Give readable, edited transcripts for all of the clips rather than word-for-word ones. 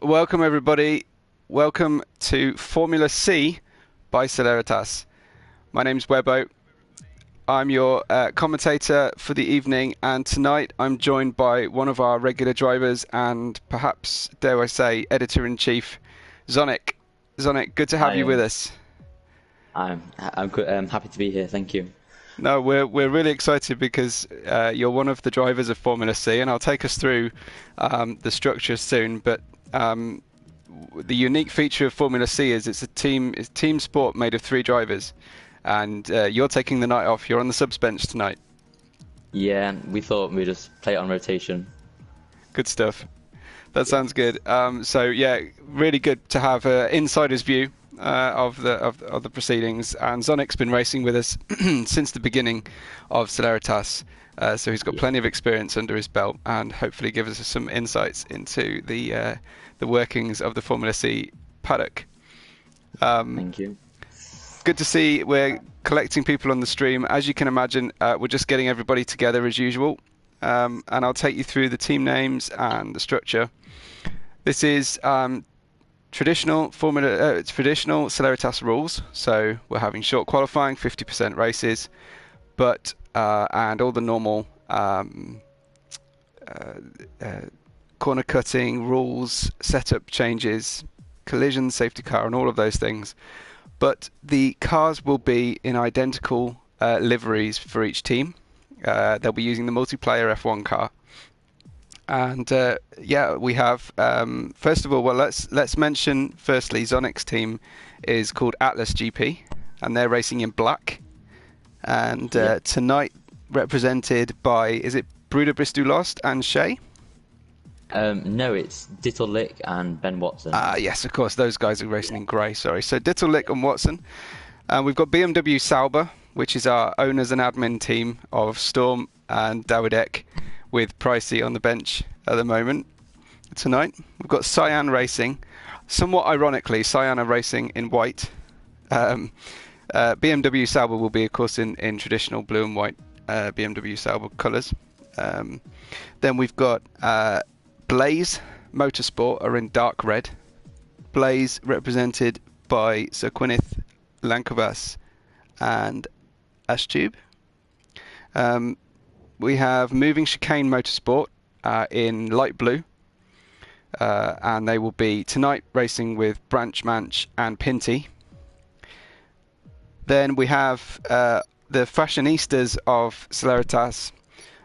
Welcome everybody. Welcome to Formula C by Celeritas. My name's Webbo. I'm your commentator for the evening, and tonight I'm joined by one of our regular drivers and perhaps, dare I say, editor-in-chief, Zonic. Zonic, good to have you with us. I'm good. I'm happy to be here. Thank you. No, we're really excited because you're one of the drivers of Formula C, and I'll take us through the structure soon. But the unique feature of Formula C is it's a team sport made of 3 drivers, and you're taking the night off. You're on the subs bench tonight. Yeah, we thought we'd just play it on rotation. Good stuff. That sounds good. So yeah, really good to have an insider's view of the proceedings. And Zonic's been racing with us since the beginning of Celeritas, so he's got plenty of experience under his belt, and hopefully give us some insights into the workings of the Formula C paddock. Thank you. Good to see we're collecting people on the stream. As you can imagine, we're just getting everybody together as usual, and I'll take you through the team names and the structure. This is traditional Celeritas rules, so we're having short qualifying, 50% races, but and all the normal corner cutting rules, setup changes, collision, safety car, and all of those things. But the cars will be in identical liveries for each team. They'll be using the multiplayer F1 car. And yeah, we have first of all, well, let's mention firstly Zonic's team is called Atlas GP, and they're racing in black. And tonight represented by, is it Bruder Bist Du Lost and Shay? No, it's Lick and Ben Watson. Yes, of course, those guys are racing in grey. Sorry, so Lick and Watson. We've got BMW Sauber, which is our owners and admin team of Storm and Dawidek, with Pricey on the bench at the moment. Tonight we've got Cyan Racing, somewhat ironically Cyan are racing in white. BMW Sauber will be of course in traditional blue and white BMW Sauber colours. Then we've got Blaze Motorsport are in dark red. Blaze represented by Sir Gwyneth Lankovas and Ashtube. We have Moving Chicane Motorsport in light blue, and they will be tonight racing with Branch Manch and Pinty. Then we have the fashionistas of Celeritas,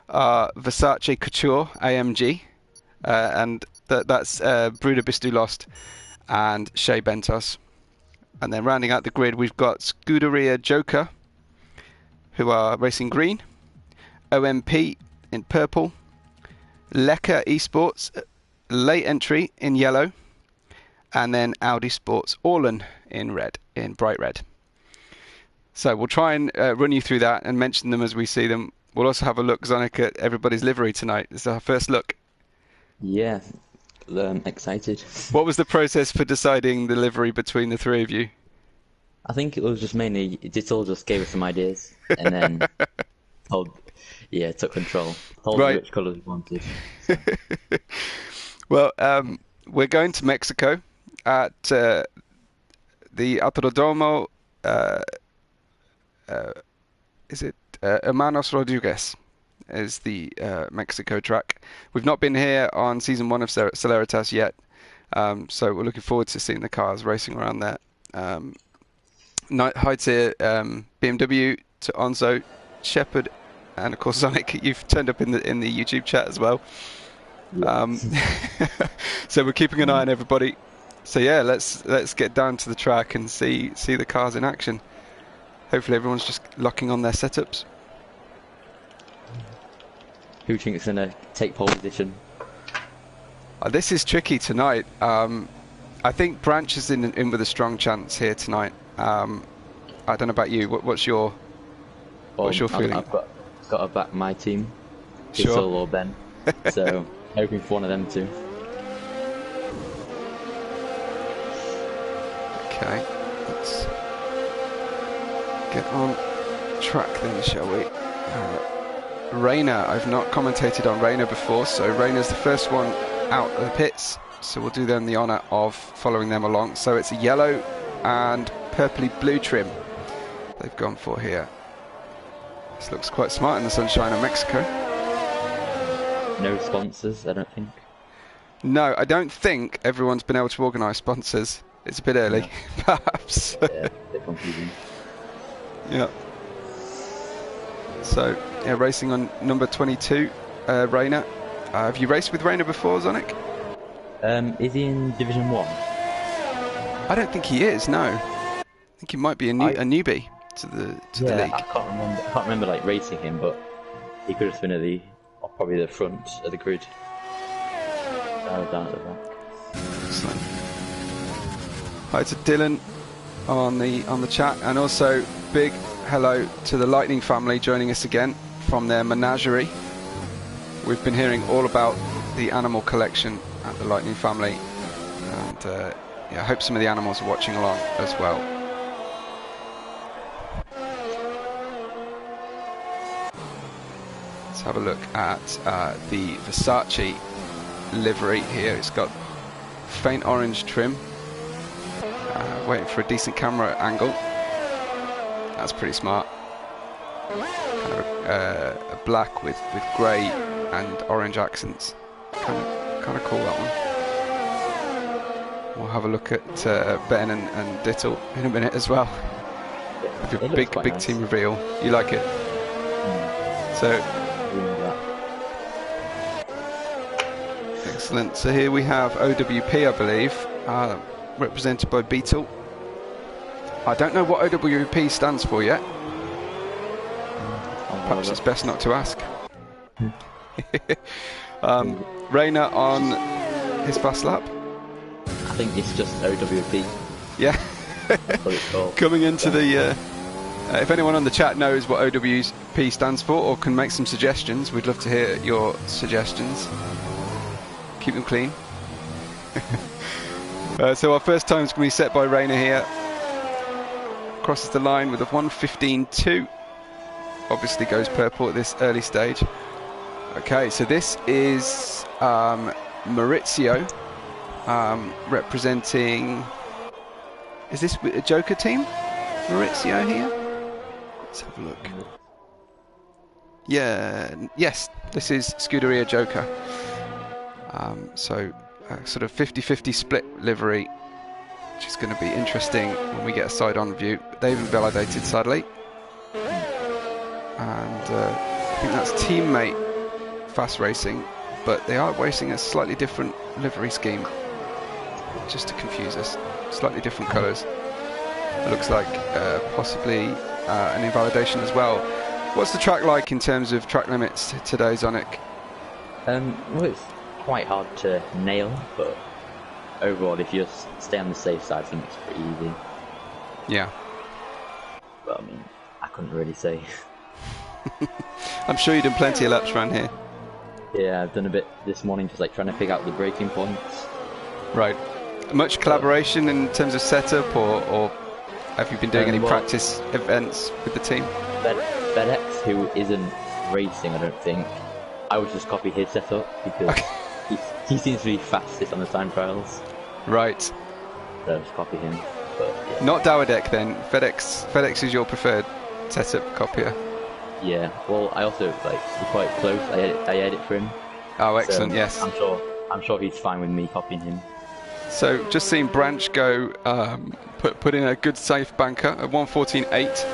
Versace Couture AMG, and that's Bruder Bist Du Lost and Shay Bentos. And then rounding out the grid, we've got Scuderia Joker, who are racing green. OMP in purple, CLES eSports late entry in yellow, and then Audi Sports Orlen in red, in bright red. So we'll try and run you through that and mention them as we see them. We'll also have a look, Zonic, at everybody's livery tonight. This is our first look. Yeah, excited. What was the process for deciding the livery between the 3 of you? I think it was just mainly Dittle just gave us some ideas, and then took control. Told me which colours we wanted. Well, we're going to Mexico at the Autodromo. Is it Hermanos Rodriguez? Is the Mexico track. We've not been here on season 1 of Celeritas yet, so we're looking forward to seeing the cars racing around there. Hi to BMW, to Onzo, Shepard, and of course Zonic. You've turned up in the YouTube chat as well. So we're keeping an eye on everybody. So yeah, let's get down to the track and see the cars in action. Hopefully everyone's just locking on their setups. Who do you think is going to take pole position? This is tricky tonight. I think Branch is in with a strong chance here tonight. I don't know about you. What's your feeling? I've got to back my team, Sure. Bissell or Ben. So hoping for one of them two. Okay, let's get on track then, shall we? Rayner, I've not commentated on Rayner before, so Rayner's the first one out of the pits so we'll do them the honour of following them along. So it's a yellow and purpley blue trim they've gone for here. This looks quite smart in the sunshine of Mexico. No sponsors, I don't think. No, I don't think everyone's been able to organise sponsors. It's a bit early, No. perhaps. Yeah, a bit confusing. Yeah. So, yeah, racing on number 22, Rayner. Have you raced with Rayner before, Zonic? Is he in Division 1? I don't think he is, no. I think he might be a newbie to the league. I can't remember like racing him, but he could have been at probably the front of the grid. Down at the back. Excellent. Hi to Dylan on the chat, and also big hello to the Lightning family joining us again from their menagerie. We've been hearing all about the animal collection at the Lightning family, and yeah, I hope some of the animals are watching along as well. Let's have a look at the Versace livery here. It's got faint orange trim. Waiting for a decent camera angle. That's pretty smart. Kind of a black with grey and orange accents. Kind of cool, that one. We'll have a look at Ben and Dittle in a minute as well. With a big nice team reveal. You like it? So. Excellent. So here we have OWP, I believe, represented by Beetle. I don't know what OWP stands for yet. Perhaps it's best not to ask. Rayner on his fast lap. I think it's just OWP. Yeah. That's what it's called. Coming into the... if anyone on the chat knows what OWP stands for or can make some suggestions, we'd love to hear your suggestions. Keep them clean. So our first time is going to be set by Rayner here. Crosses the line with a 1:15.2. Obviously goes purple at this early stage. Okay, so this is Maurizio representing... Is this a Joker team? Maurizio here? Let's have a look. Yeah, yes, this is Scuderia Joker. So a sort of 50-50 split livery, which is going to be interesting when we get a side-on view. They've invalidated, sadly. And I think that's teammate Fast Racing, but they are racing a slightly different livery scheme, just to confuse us. Slightly different colours. It looks like possibly an invalidation as well. What's the track like in terms of track limits today, Zonic? Well, it's quite hard to nail, but overall, if you just stay on the safe side, I think it's pretty easy. Yeah. But I mean, I couldn't really say. I'm sure you've done plenty of laps around here. Yeah, I've done a bit this morning, just like trying to pick out the braking points. Right. Much collaboration in terms of setup, or have you been doing any practice events with the team? FedEx, who isn't racing, I don't think, I would just copy his setup because he seems to be fastest on the time trials. Right. So I'll just copy him. But, yeah. Not Dowerdeck then. FedEx is your preferred setup copier. Yeah. Well, I also we're quite close. I edit for him. Oh, excellent. So yes. I'm sure he's fine with me copying him. So just seen Branch go put in a good safe banker at 1:14.8.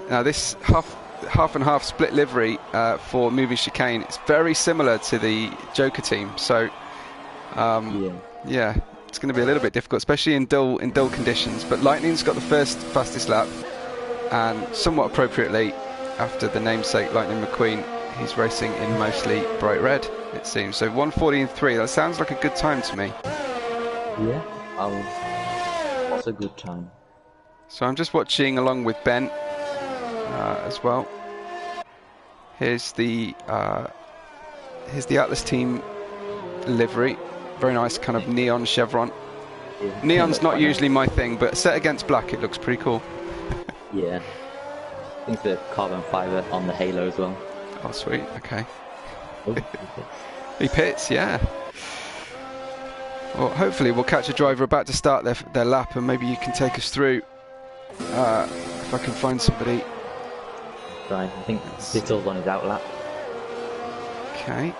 Now this half and half split livery for moving chicane, it's very similar to the Joker team. So yeah, it's going to be a little bit difficult, especially in dull conditions. But Lightning's got the first fastest lap, and somewhat appropriately, after the namesake Lightning McQueen, he's racing in mostly bright red, it seems. So 1:14.3. That sounds like a good time to me. Yeah, that's a good time. So I'm just watching along with Ben as well. Here's the Atlas team livery. Very nice kind of neon chevron. Yeah, neon's not usually my thing, but set against black, it looks pretty cool. Yeah. I think the carbon fibre on the halo as well. Oh, sweet. Okay. Oh, he pits, yeah. Well, hopefully we'll catch a driver about to start their lap, and maybe you can take us through. If I can find somebody. Right, I think Bittle's on his out lap. Okay.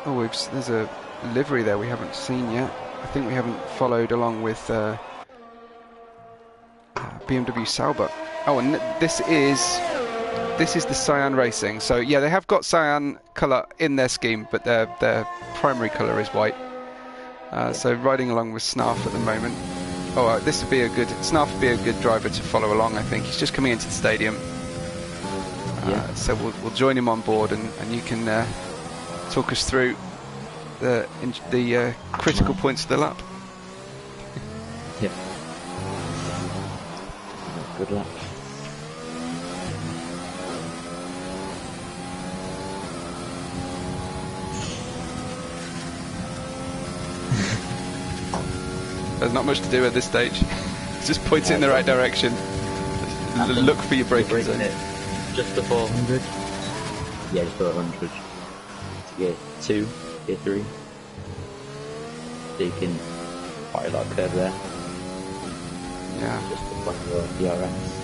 Oh, there's a livery there we haven't seen yet. I think we haven't followed along with BMW Sauber. Oh, and this is the Cyan Racing. So yeah, they have got cyan colour in their scheme, but their primary colour is white. So riding along with Snarf at the moment. Oh, this would be Snarf would be a good driver to follow along. I think he's just coming into the stadium. So we'll join him on board, and you can talk us through the critical points of the lap. Yeah. Good luck. There's not much to do at this stage. Just point it in the right direction. Look for your braking zone. Just before 100. Yeah, just before 100. Gear 2, gear 3. Taking quite a lot of curve there. Yeah. Just before the DRS.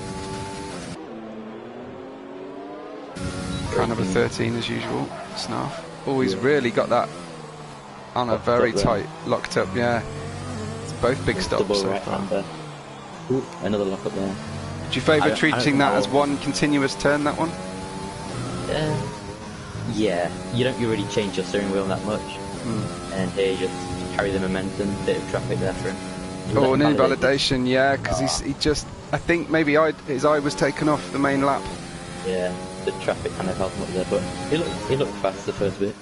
Car number 13 as usual. Snarf. Oh, he's really got that on a very tight, locked up, yeah. It's both big stops Double so right far. hander. Ooh, another lock up there. Do you favour treating that as one continuous turn, that one? Yeah, you don't really change your steering wheel that much. And here you just carry the momentum, bit of traffic there for him. Oh, an invalidation, yeah, because he just, I think maybe his eye was taken off the main lap. Yeah, the traffic kind of helped him up there, but he looked fast the first bit.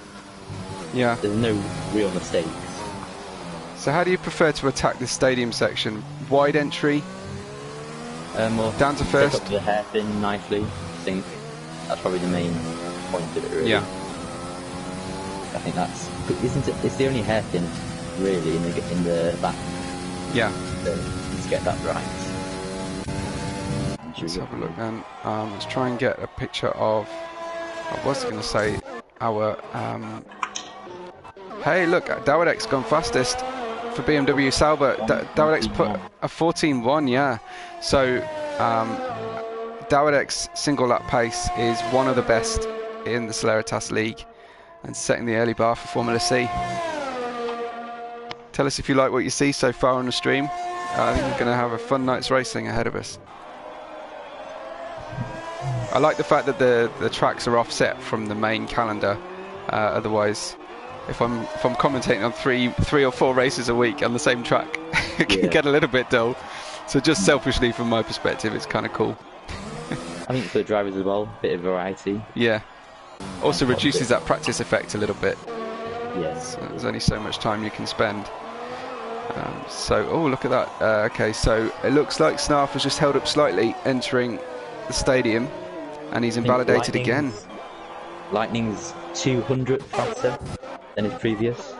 Yeah. There's no real mistakes. So how do you prefer to attack this stadium section? Wide entry? Well, down to first? Take up to the hairpin nicely. I think that's probably the main point of it, really. Yeah. I think that's, isn't it? It's the only hairpin really in the back. Yeah. So let's get that right. Let's have a look then. Let's try and get a picture of. I was going to say our. Hey, look, Dowdek's gone fastest for BMW Sauber. Dowdek's put a 14.1, yeah. So Dowdek's single lap pace is one of the best in the Celeritas League, and setting the early bar for Formula C. Tell us if you like what you see so far on the stream. I think we're going to have a fun night's racing ahead of us. I like the fact that the tracks are offset from the main calendar. Otherwise, if I'm commentating on three or four races a week on the same track, it can get a little bit dull. So just selfishly, from my perspective, it's kind of cool. I think for the drivers as well, bit of variety. Yeah. Also reduces that practice effect a little bit. Yes. So there's only so much time you can spend. Oh, look at that. Okay, so it looks like Snarf was just held up slightly entering the stadium, and he's invalidated again. Lightning's 200 faster than his previous.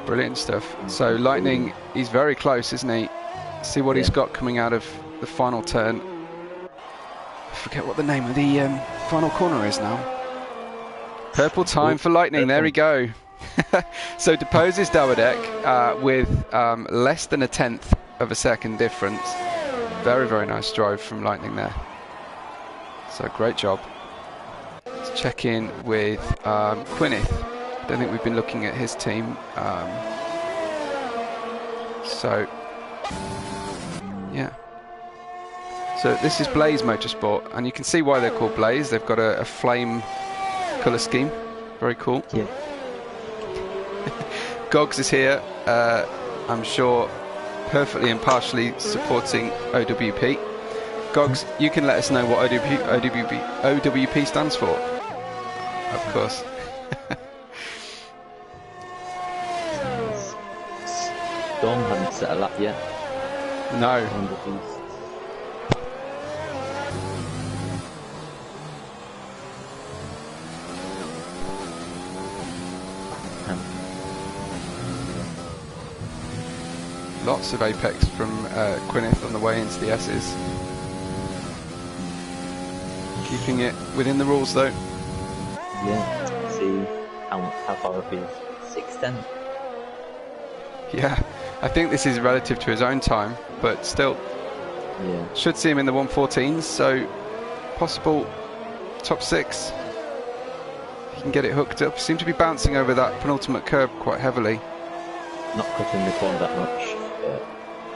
Brilliant stuff. So Lightning, he's very close, isn't he? See what he's got coming out of the final turn. I forget what the name of the final corner is now. Purple time for Lightning. There we go. So deposes Dowdek with less than a tenth of a second difference. Very, very nice drive from Lightning there. So great job. Let's check in with Gwyneth. I don't think we've been looking at his team. Yeah. So this is Blaze Motorsport, and you can see why they're called Blaze. They've got a flame colour scheme. Very cool. Yeah. Gogs is here, I'm sure, perfectly impartially supporting OWP. Gogs, you can let us know what OWP stands for. Of course. Storm hasn't set a lap yet. No. Lots of apex from Gwyneth on the way into the S's. Keeping it within the rules though. Yeah, let's see how far up he is. 6'10". Yeah, I think this is relative to his own time, but still, Yeah. should see him in the 114s, so possible top 6. He can get it hooked up. Seems to be bouncing over that penultimate curb quite heavily. Not cutting the corner that much.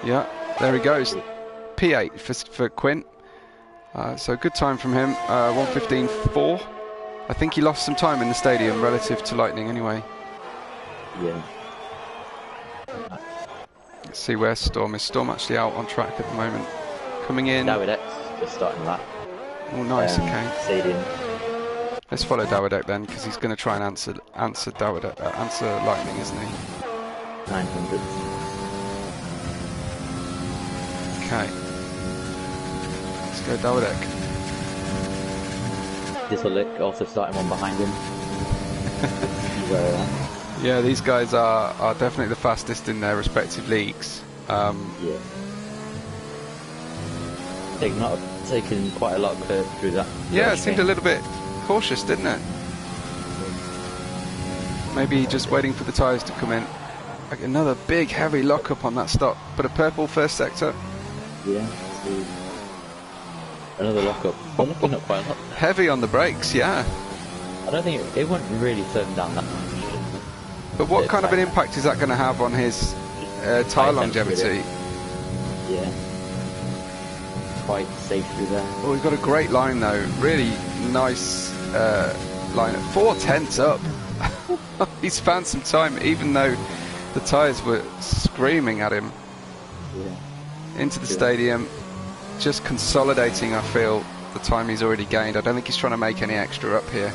Yeah, there he goes. P8 for Quint. So good time from him. 1:15.4. I think he lost some time in the stadium relative to Lightning anyway. Yeah. Let's see where Storm is. Storm actually out on track at the moment. Coming in. Dawidek just starting that. Oh, nice. Okay. Stadium. Let's follow Dawidek then, because he's going to try and answer Lightning, isn't he? 900. Okay. Let's go Dawidek. Disolic also starting one behind him. Yeah, these guys are definitely the fastest in their respective leagues. Yeah. Taking quite a lot of curve through that. Yeah, it seemed a little bit cautious, didn't it? Maybe just waiting for the tyres to come in. Like another big heavy lockup on that stop, but a purple first sector. Yeah. Another lockup. Well, looking up quite a lot. Heavy on the brakes, yeah. I don't think it wouldn't really slow him down that much. But what kind of an impact is that going to have on his tyre longevity? Yeah. Quite safe through there. Oh, we've got a great line though. Really nice line. 4/10 up. He's found some time, even though the tyres were screaming at him. Yeah. Into the stadium, just consolidating, I feel, the time he's already gained. I don't think he's trying to make any extra up here.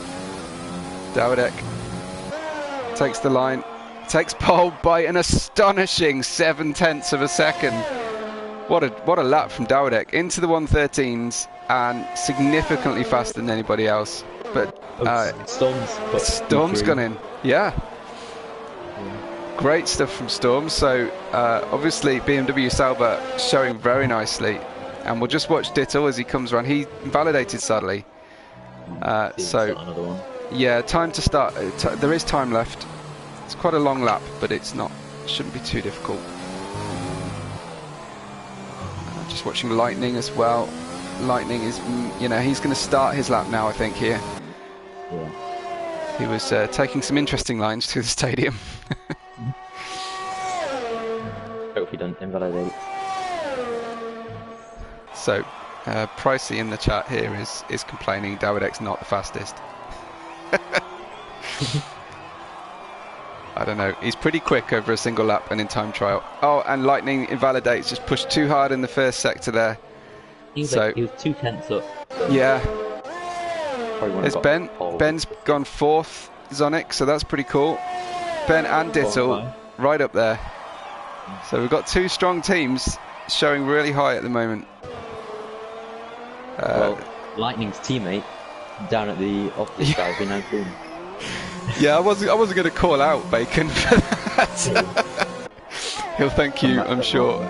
Dawidek takes the line, takes pole by an astonishing 7/10 of a second. What a lap from Dawidek into the 113s and significantly faster than anybody else. But Storm's gone in. Yeah. Great stuff from Storm. So obviously BMW Sauber showing very nicely, and we'll just watch Dittel as he comes around. He invalidated sadly. So another one. Yeah, time to start. There is time left. It's quite a long lap, but it's not. Shouldn't be too difficult. Just watching Lightning as well. Lightning is, he's going to start his lap now, I think, here. Yeah. He was taking some interesting lines through the stadium. Hope he doesn't invalidate. So, Pricey in the chat here is complaining Dawidek's not the fastest. I don't know. He's pretty quick over a single lap and in time trial. Oh, and Lightning invalidates. Just pushed too hard in the first sector there. He was 2/10 up. So yeah. There's Ben. Ben's gone 4th, Zonic, so that's pretty cool. Ben and Dittel right up there. So we've got 2 strong teams showing really high at the moment. Well, Lightning's teammate down at the office guy's been out soon. Yeah, I wasn't going to call out Bacon for that. He'll thank you, I'm sure.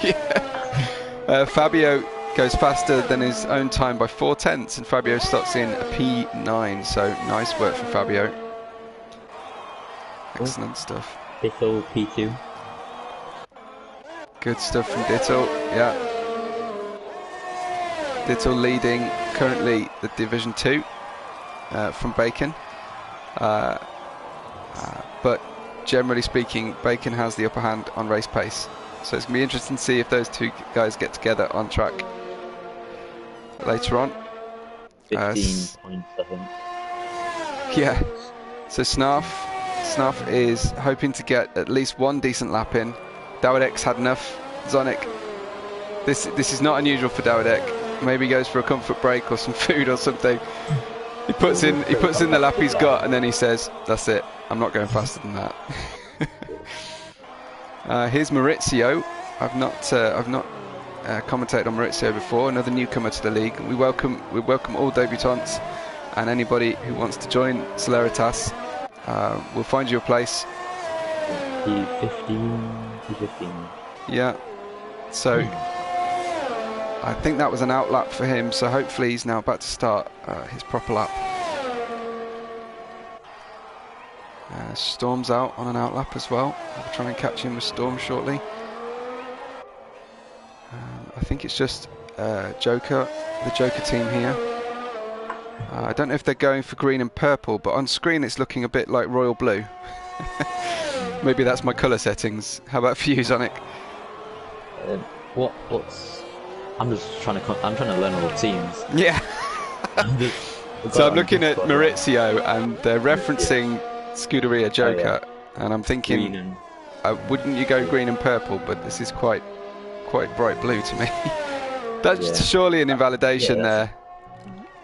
Yeah. Fabio goes faster than his own time by 4/10, and Fabio slots in a P9. So nice work from Fabio. Excellent stuff. Dittel P2. Good stuff from Dittel. Yeah. Dittel leading currently the Division 2 from Bacon. But generally speaking, Bacon has the upper hand on race pace. So it's going to be interesting to see if those 2 guys get together on track later on. 15 points, I think. Yeah. So Snarf is hoping to get at least 1 decent lap in. Dawidek's had enough. Zonic. This is not unusual for Dawidek. Maybe he goes for a comfort break or some food or something. He puts in the lap he's got, and then he says, "That's it. I'm not going faster than that." Here's Maurizio. I've not commentated on Maurizio before. Another newcomer to the league. We welcome all debutants and anybody who wants to join Celeritas. We'll find you a place. P15. Yeah. So I think that was an out lap for him. So hopefully he's now about to start his proper lap. Storm's out on an outlap as well. I'll try and catch him with Storm shortly. I think it's just Joker, the Joker team here. I don't know if they're going for green and purple, but on screen it's looking a bit like royal blue. Maybe that's my colour settings. How about for you, Sonic? I'm just trying to. I'm trying to learn all the teams. Yeah. So I'm looking at Maurizio, and they're referencing Scuderia Joker, and I'm thinking, wouldn't you go green and purple? But this is quite bright blue to me. That's surely an invalidation there.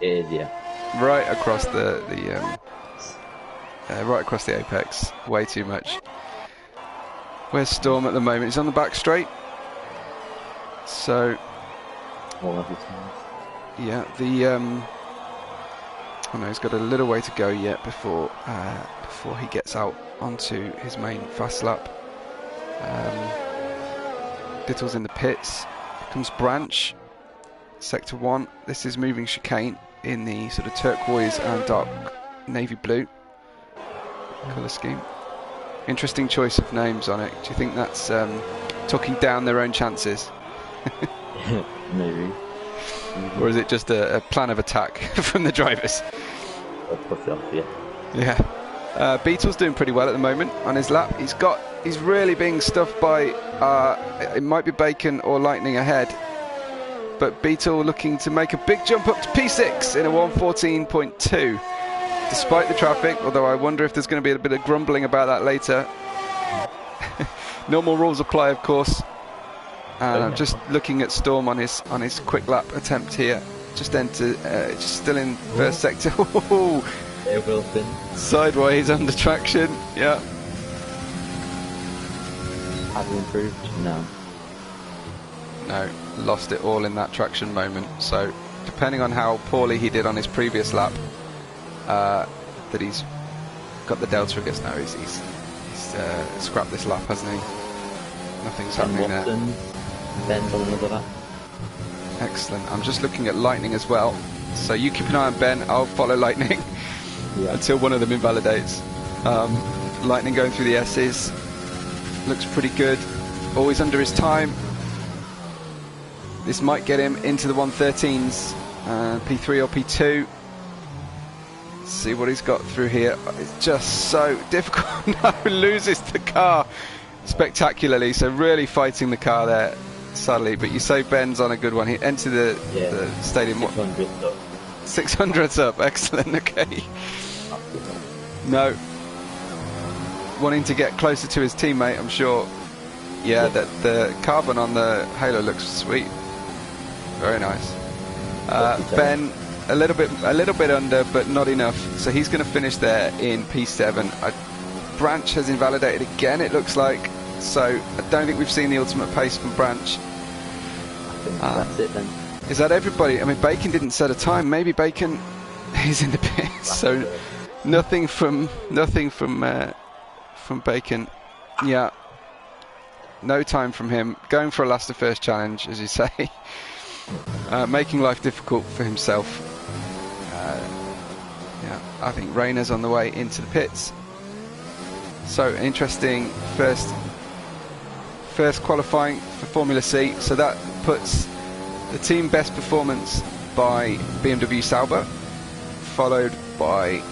It is, yeah. Right across the right across the apex. Way too much. Where's Storm at the moment? He's on the back straight. So. Yeah, oh no, he's got a little way to go yet before he gets out onto his main fast lap. Dittle's in the pits. Here comes Branch, sector 1. This is moving chicane in the sort of turquoise and dark navy blue colour scheme. Interesting choice of names on it. Do you think that's talking down their own chances? Maybe. Or is it just a plan of attack from the drivers? Yeah. Beetle's doing pretty well at the moment on his lap. He's really being stuffed by it might be Bacon or Lightning ahead, but Beetle looking to make a big jump up to P6 in a 1:14.2 despite the traffic, although I wonder if there's going to be a bit of grumbling about that later. Normal rules apply, of course. And I'm just looking at Storm on his quick lap attempt here. Just still in first sector. Sideways under traction. Yeah. Have you improved? No. No, lost it all in that traction moment. So depending on how poorly he did on his previous lap, that he's got the delta against now. He's scrapped this lap, hasn't he? Nothing's happening there. Ben's on another lap. Excellent. I'm just looking at Lightning as well. So you keep an eye on Ben, I'll follow Lightning until one of them invalidates. Lightning going through the S's. Looks pretty good. Always under his time. This might get him into the 113s. P3 or P2. Let's see what he's got through here. It's just so difficult. No, loses the car spectacularly. So really fighting the car there. Sadly, but you say Ben's on a good one. He entered the stadium. 600's up. 600's up. Excellent. Okay. No. Wanting to get closer to his teammate, I'm sure. Yeah, that the carbon on the halo looks sweet. Very nice. Ben, a little bit under, but not enough. So he's going to finish there in P7. Branch has invalidated again. It looks like. So I don't think we've seen the ultimate pace from Branch. I think that's it then. Is that everybody? I mean, Bacon didn't set a time. Maybe Bacon is in the pits. So nothing from Bacon. Yeah, no time from him. Going for a last to first challenge, as you say. Making life difficult for himself. Yeah, I think Rayner's on the way into the pits. So interesting first qualifying for Formula C, so that puts the team best performance by BMW Sauber, followed by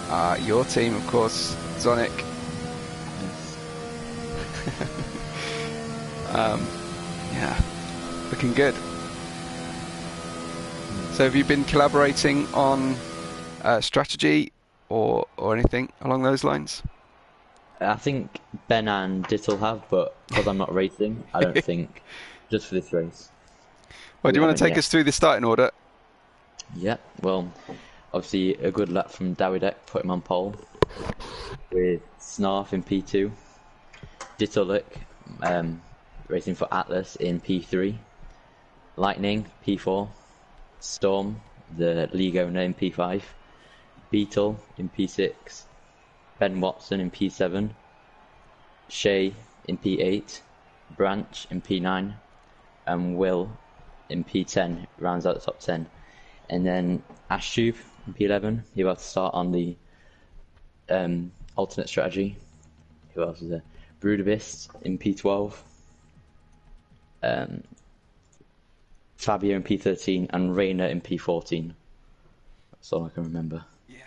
your team, of course, Sonic. Yeah, looking good. So have you been collaborating on strategy or anything along those lines? I think Ben and Dittle have, but because I'm not racing, I don't think, just for this race. Well, do you want to take us through the starting order? Yeah, well, obviously a good lap from Dawidek, put him on pole, with Snarf in P2, Dittle racing for Atlas in P3, Lightning P4, Storm, the league owner, in P5, Beetle in P6, Ben Watson in P7, Shay in P8, Branch in P9, and Will in P10 rounds out the top 10. And then Ashtube in P11, he's about to start on the alternate strategy. who else was there? Brudabist in P12. Fabio in P13 and Rayner in P14. That's all I can remember. Yeah.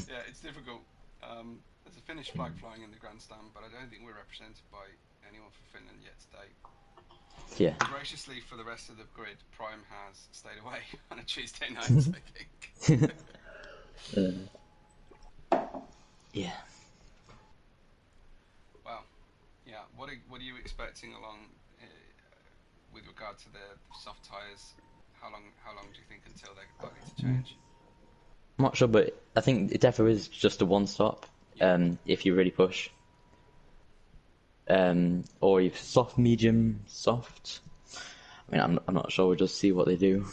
Yeah, it's difficult. There's a Finnish flag flying in the grandstand, but I don't think we're represented by anyone from Finland yet today. Yeah. Graciously, for the rest of the grid, Prime has stayed away on a Tuesday night, I think. Yeah. Well, yeah. What are you expecting along with regard to the soft tyres? How long do you think until they're likely to change? I'm not sure, but I think it definitely is just a one stop. If you really push. Or if soft, medium, soft. I mean, I'm not sure. We'll just see what they do.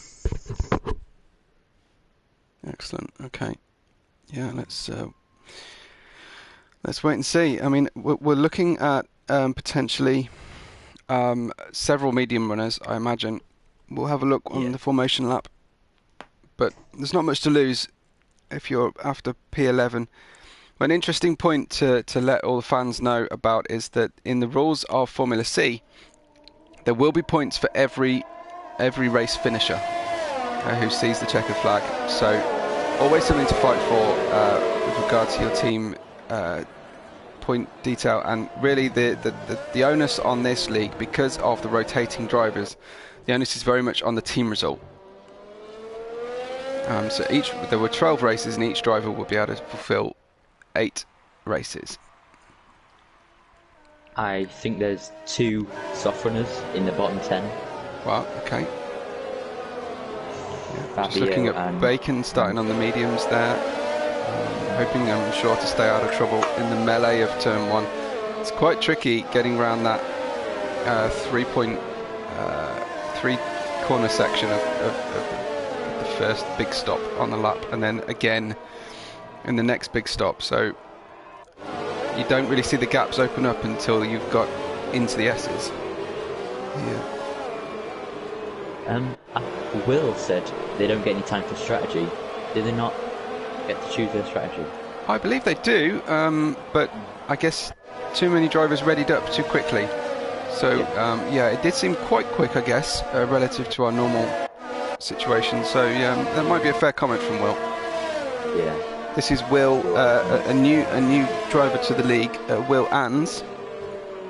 Excellent. Okay. Yeah. Let's wait and see. I mean, we're looking at potentially several medium runners. I imagine we'll have a look on the formation lap, but there's not much to lose if you're after P11. An interesting point to let all the fans know about is that in the rules of Formula C, there will be points for every race finisher who sees the checkered flag. So always something to fight for with regard to your team point detail. And really the onus on this league, because of the rotating drivers, the onus is very much on the team result. So there were 12 races and each driver will be able to fulfill 8 races. I think there's 2 soft runners in the bottom 10. Wow, okay. Yeah, just looking at Bacon starting on the mediums there. Hoping, I'm sure, to stay out of trouble in the melee of turn 1. It's quite tricky getting around that 3 corner section of the first big stop on the lap, and then again in the next big stop. So you don't really see the gaps open up until you've got into the S's. Yeah. Will said they don't get any time for strategy. Do they not get to choose their strategy? I believe they do, but I guess too many drivers readied up too quickly. So yeah, it did seem quite quick, I guess, relative to our normal situation. So yeah, that might be a fair comment from Will. Yeah. This is Will, a new driver to the league, Will Ans,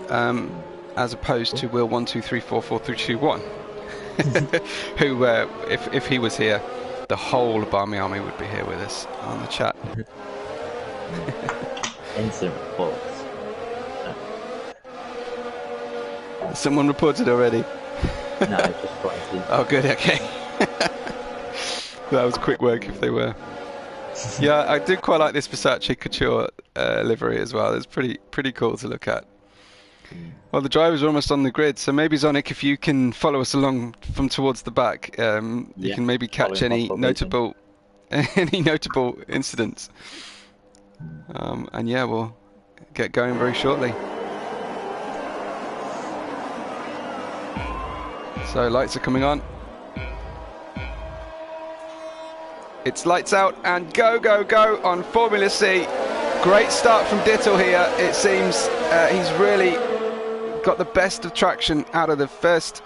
as opposed to Will 1 2 3 4 4 3 2 1, who, if he was here, the whole of Barmy Army would be here with us on the chat. Instant reports. Someone reported already. No, I just wanted to. Oh, good. Okay. That was quick work if they were. Yeah, I do quite like this Versace Couture livery as well. It's pretty cool to look at. Well, the drivers are almost on the grid, so maybe Zonic, if you can follow us along from towards the back, you can maybe catch any notable incidents. And yeah, we'll get going very shortly. So lights are coming on. It's lights out and go, go, go on Formula C. Great start from Dittel here. It seems he's really got the best of traction out of the first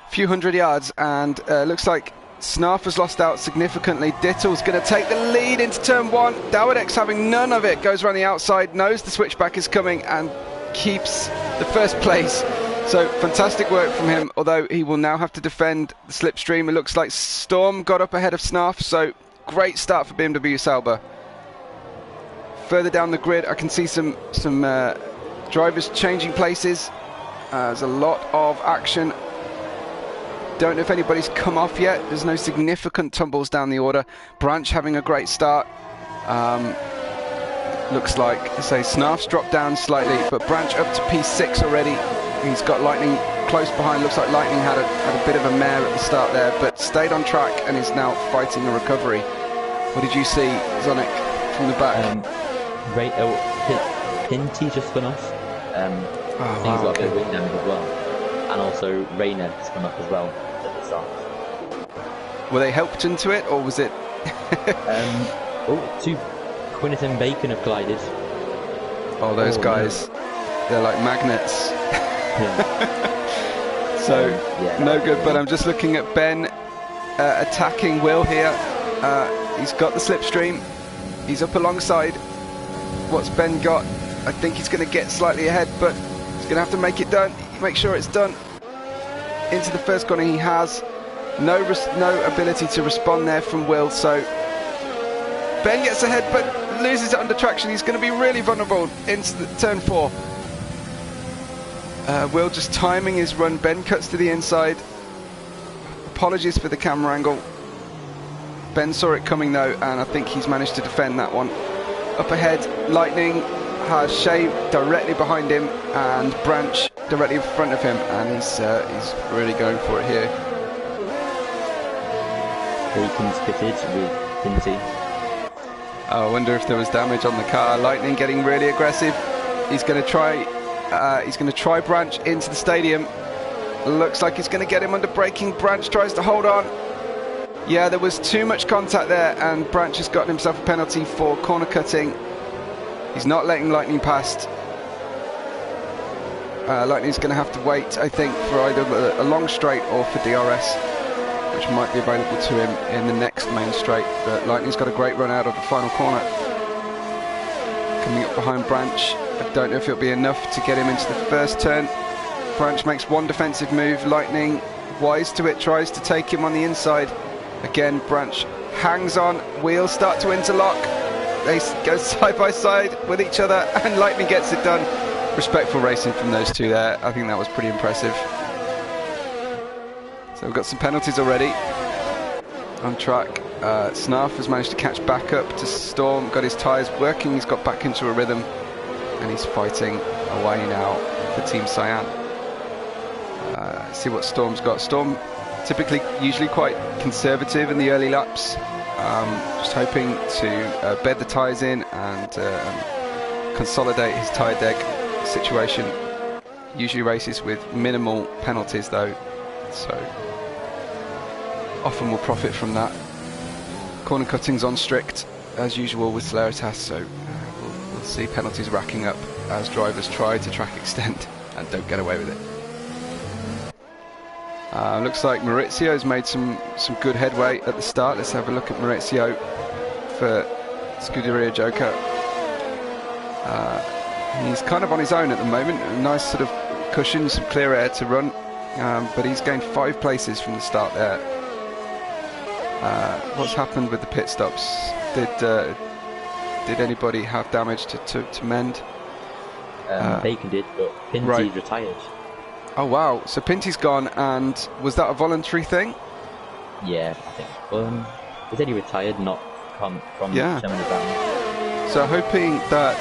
few hundred yards, and looks like Snarf has lost out significantly. Dittel's going to take the lead into turn 1. Dawidek's having none of it. Goes around the outside, knows the switchback is coming, and keeps the first place. So fantastic work from him, although he will now have to defend the slipstream. It looks like Storm got up ahead of Snarf, so great start for BMW Sauber. Further down the grid, I can see some drivers changing places. There's a lot of action. Don't know if anybody's come off yet. There's no significant tumbles down the order. Branch having a great start. Looks like, say, Snarf's dropped down slightly, but Branch up to P6 already. He's got Lightning close behind. Looks like Lightning had a bit of a mare at the start there, but stayed on track and is now fighting a recovery. What did you see, Zonic, from the back? Pinty just spun off. I think he's got a bit of wing damage as well. And also Rayner spun off as well at the start. Were they helped into it, or was it... Quinnet and Bacon have collided. Oh, those guys, they're like magnets. So, no good, but I'm just looking at Ben attacking Will here. He's got the slipstream. He's up alongside. What's Ben got? I think he's going to get slightly ahead, but he's going to have to make sure it's done. Into the first corner he has. No ability to respond there from Will, so Ben gets ahead, but loses it under traction. He's going to be really vulnerable into the turn 4. Will just timing his run. Ben cuts to the inside. Apologies for the camera angle. Ben saw it coming though, and I think he's managed to defend that one. Up ahead, Lightning has Shay directly behind him and Branch directly in front of him, and he's really going for it here. Bacon's pitted with Pinty. I wonder if there was damage on the car. Lightning getting really aggressive. He's going to try Branch into the stadium. Looks like he's going to get him under braking. Branch tries to hold on. Yeah, there was too much contact there, and Branch has gotten himself a penalty for corner cutting. He's not letting Lightning past. Lightning's going to have to wait, I think, for either a long straight or for DRS, which might be available to him in the next main straight. But Lightning's got a great run out of the final corner. Coming up behind Branch. I don't know if it'll be enough to get him into the first turn. Branch makes one defensive move. Lightning, wise to it, tries to take him on the inside. Again, Branch hangs on. Wheels start to interlock. They go side by side with each other, and Lightning gets it done. Respectful racing from those two there. I think that was pretty impressive. So we've got some penalties already on track. Snarf has managed to catch back up to Storm, got his tyres working, he's got back into a rhythm, and he's fighting away now for Team Cyan. See what Storm's got. Storm typically usually quite conservative in the early laps, just hoping to bed the tyres in and consolidate his tyre deck situation. Usually races with minimal penalties though, so often will profit from that. Corner cutting's on strict as usual with Celeritas, so we'll see penalties racking up as drivers try to track extend and don't get away with it. Looks like Maurizio's made some good headway at the start. Let's have a look at Maurizio for Scuderia Joker. He's kind of on his own at the moment. A nice sort of cushion, some clear air to run, but he's gained 5 places from the start there. What's happened with the pit stops? Did anybody have damage to mend? Bacon did, but Pinty's retired. Oh wow, so Pinty's gone, and was that a voluntary thing? Yeah, I think. He said he retired, not from yeah. Germany down. So hoping that,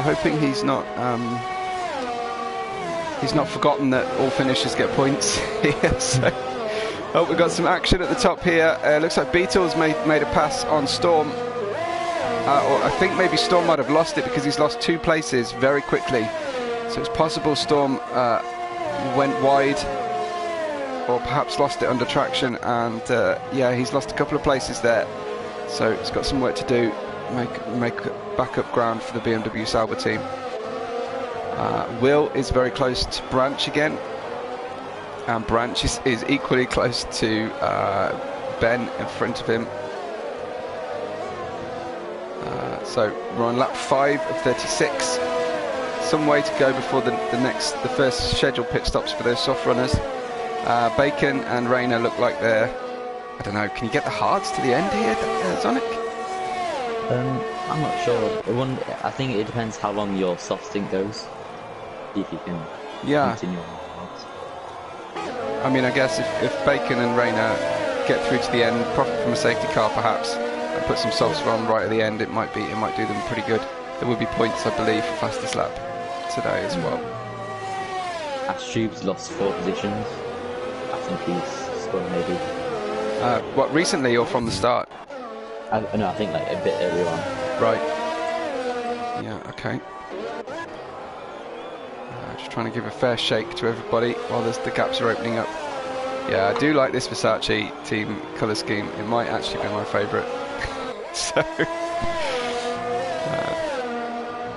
hoping he's not forgotten that all finishers get points here. So, oh, we've got some action at the top here. Looks like Beetle's made a pass on Storm. Or I think maybe Storm might have lost it because he's lost 2 places very quickly. So it's possible Storm went wide, or perhaps lost it under traction, and yeah, he's lost a couple of places there. So he's got some work to do, make backup ground for the BMW Sauber team. Will is very close to Branch again, and Branch is equally close to Ben in front of him. So we're on lap 5 of 36. Some way to go before the first scheduled pit stops for those soft runners. Bacon and Rayner look like they're, I don't know, can you get the hards to the end here, Sonic? I'm not sure. I think it depends how long your soft stint goes. See if you can continue on hards. I mean, I guess if Bacon and Rayner get through to the end, profit from a safety car perhaps, and put some softs on right at the end, it might do them pretty good. There will be points, I believe, for fastest lap today as well. Astrube's lost 4 positions. I think he's scored maybe. What, recently or from the start? No, I think like a bit earlier on. Right. Yeah, okay. Just trying to give a fair shake to everybody while the gaps are opening up. Yeah, I do like this Versace team colour scheme. It might actually be my favourite. So...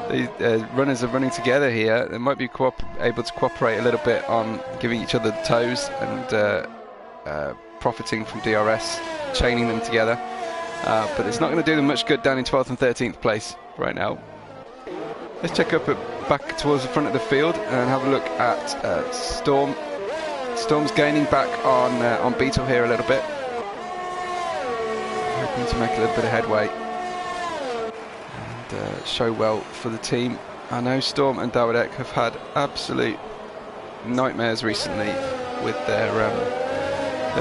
The runners are running together here. They might be able to cooperate a little bit on giving each other the toes and profiting from DRS, chaining them together. But it's not going to do them much good down in 12th and 13th place right now. Let's check back towards the front of the field and have a look at Storm. Storm's gaining back on Beetle here a little bit. Hoping to make a little bit of headway and show well for the team. I know Storm and Dawidek have had absolute nightmares recently with their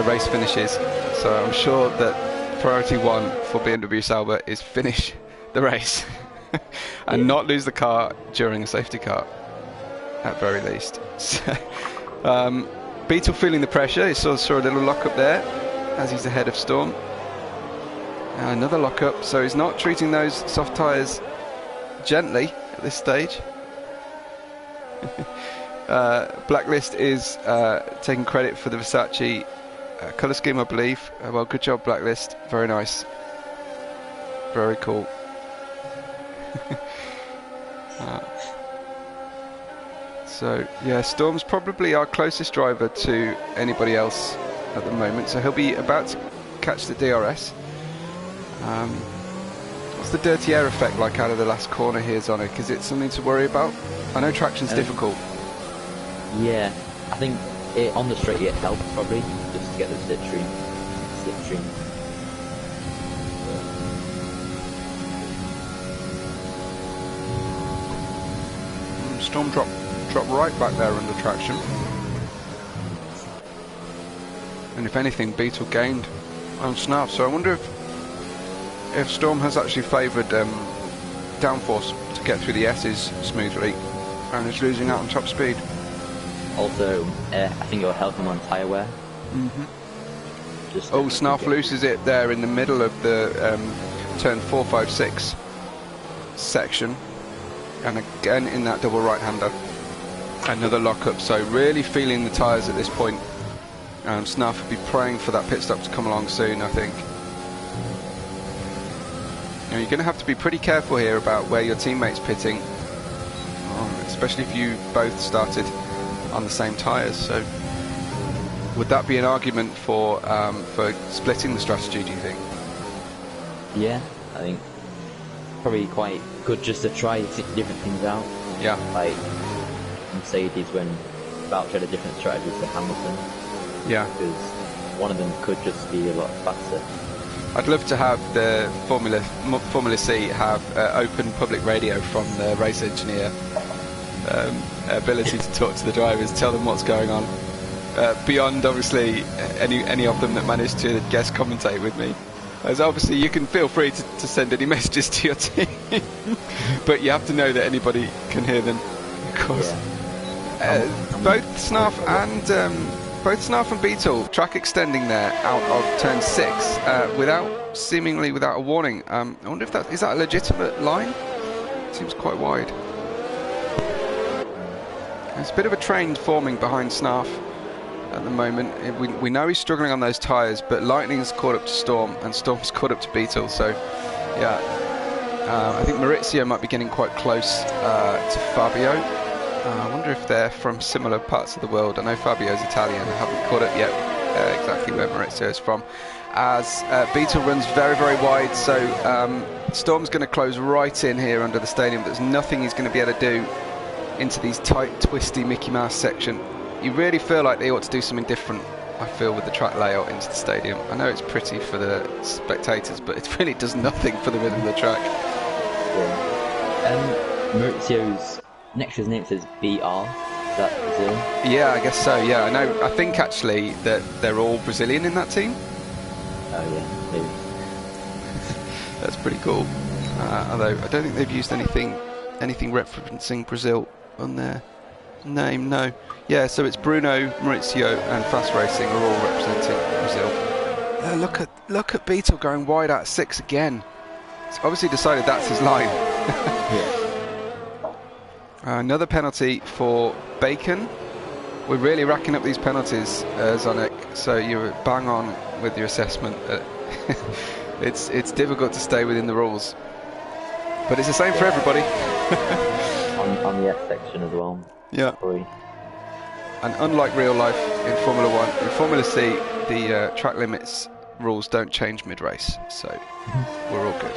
race finishes, so I'm sure that priority one for BMW Sauber is finish the race and not lose the car during a safety car, at very least. So, Beetle feeling the pressure. He saw a little lock up there as he's ahead of Storm. Another lock up, so he's not treating those soft tyres gently at this stage. Blacklist is taking credit for the Versace colour scheme, I believe. Well, good job, Blacklist. Very nice. Very cool. So, yeah, Storm's probably our closest driver to anybody else at the moment, so he'll be about to catch the DRS. What's the dirty air effect like out of the last corner here, Zonic? Is it something to worry about? I know traction's difficult. Yeah, I think on the straight it helps probably, just to get the slipstream. Storm drop right back there under traction. And if anything, Beetle gained on Snarf. So I wonder if Storm has actually favoured downforce to get through the S's smoothly and is losing out on top speed. Also, I think it'll help him on tyre wear. Snarf loses it there in the middle of the turn 4, 5, 6 section, and again in that double right-hander, another lock-up. So really feeling the tyres at this point. Snarf will be praying for that pit stop to come along soon, I think. You're going to have to be pretty careful here about where your teammate's pitting, especially if you both started on the same tyres. So would that be an argument for splitting the strategy, do you think? Yeah, I think probably quite good just to try different things out. Yeah. Like Mercedes when about tried a different strategy to Hamilton. Yeah. Because one of them could just be a lot faster. I'd love to have the Formula C have open public radio from the race engineer, ability to talk to the drivers, tell them what's going on. Beyond obviously any of them that manage to guest commentate with me, as obviously you can feel free to send any messages to your team, but you have to know that anybody can hear them, of course. Yeah. Both Snarf and Beetle track extending there out of turn 6 seemingly without a warning. I wonder if is that a legitimate line? It seems quite wide. There's a bit of a train forming behind Snarf at the moment. We know he's struggling on those tyres, but Lightning's caught up to Storm and Storm's caught up to Beetle, so yeah. I think Maurizio might be getting quite close to Fabio. I wonder if they're from similar parts of the world. I know Fabio's Italian. I haven't caught up yet exactly where Maurizio is from. As Beetle runs very, very wide, so Storm's going to close right in here under the stadium. There's nothing he's going to be able to do into these tight, twisty Mickey Mouse section. You really feel like they ought to do something different, I feel, with the track layout into the stadium. I know it's pretty for the spectators, but it really does nothing for the rhythm of the track. Yeah. Maurizio's next to his name says BR. Is that Brazil? Yeah, I guess so. Yeah, I know. I think actually that they're all Brazilian in that team. Oh yeah, maybe. That's pretty cool. Although I don't think they've used anything referencing Brazil on their name. No. Yeah, so it's Bruno, Maurizio, and Fast Racing are all representing Brazil. Look at Beetle going wide out 6 again. It's obviously decided that's his line. Yeah. Another penalty for Bacon. We're really racking up these penalties, Zonic, so you're bang on with your assessment. It's difficult to stay within the rules, but it's the same for everybody. on the S section as well. Yeah. Probably. And unlike real life in Formula 1, in Formula C, the track limits rules don't change mid-race, so we're all good.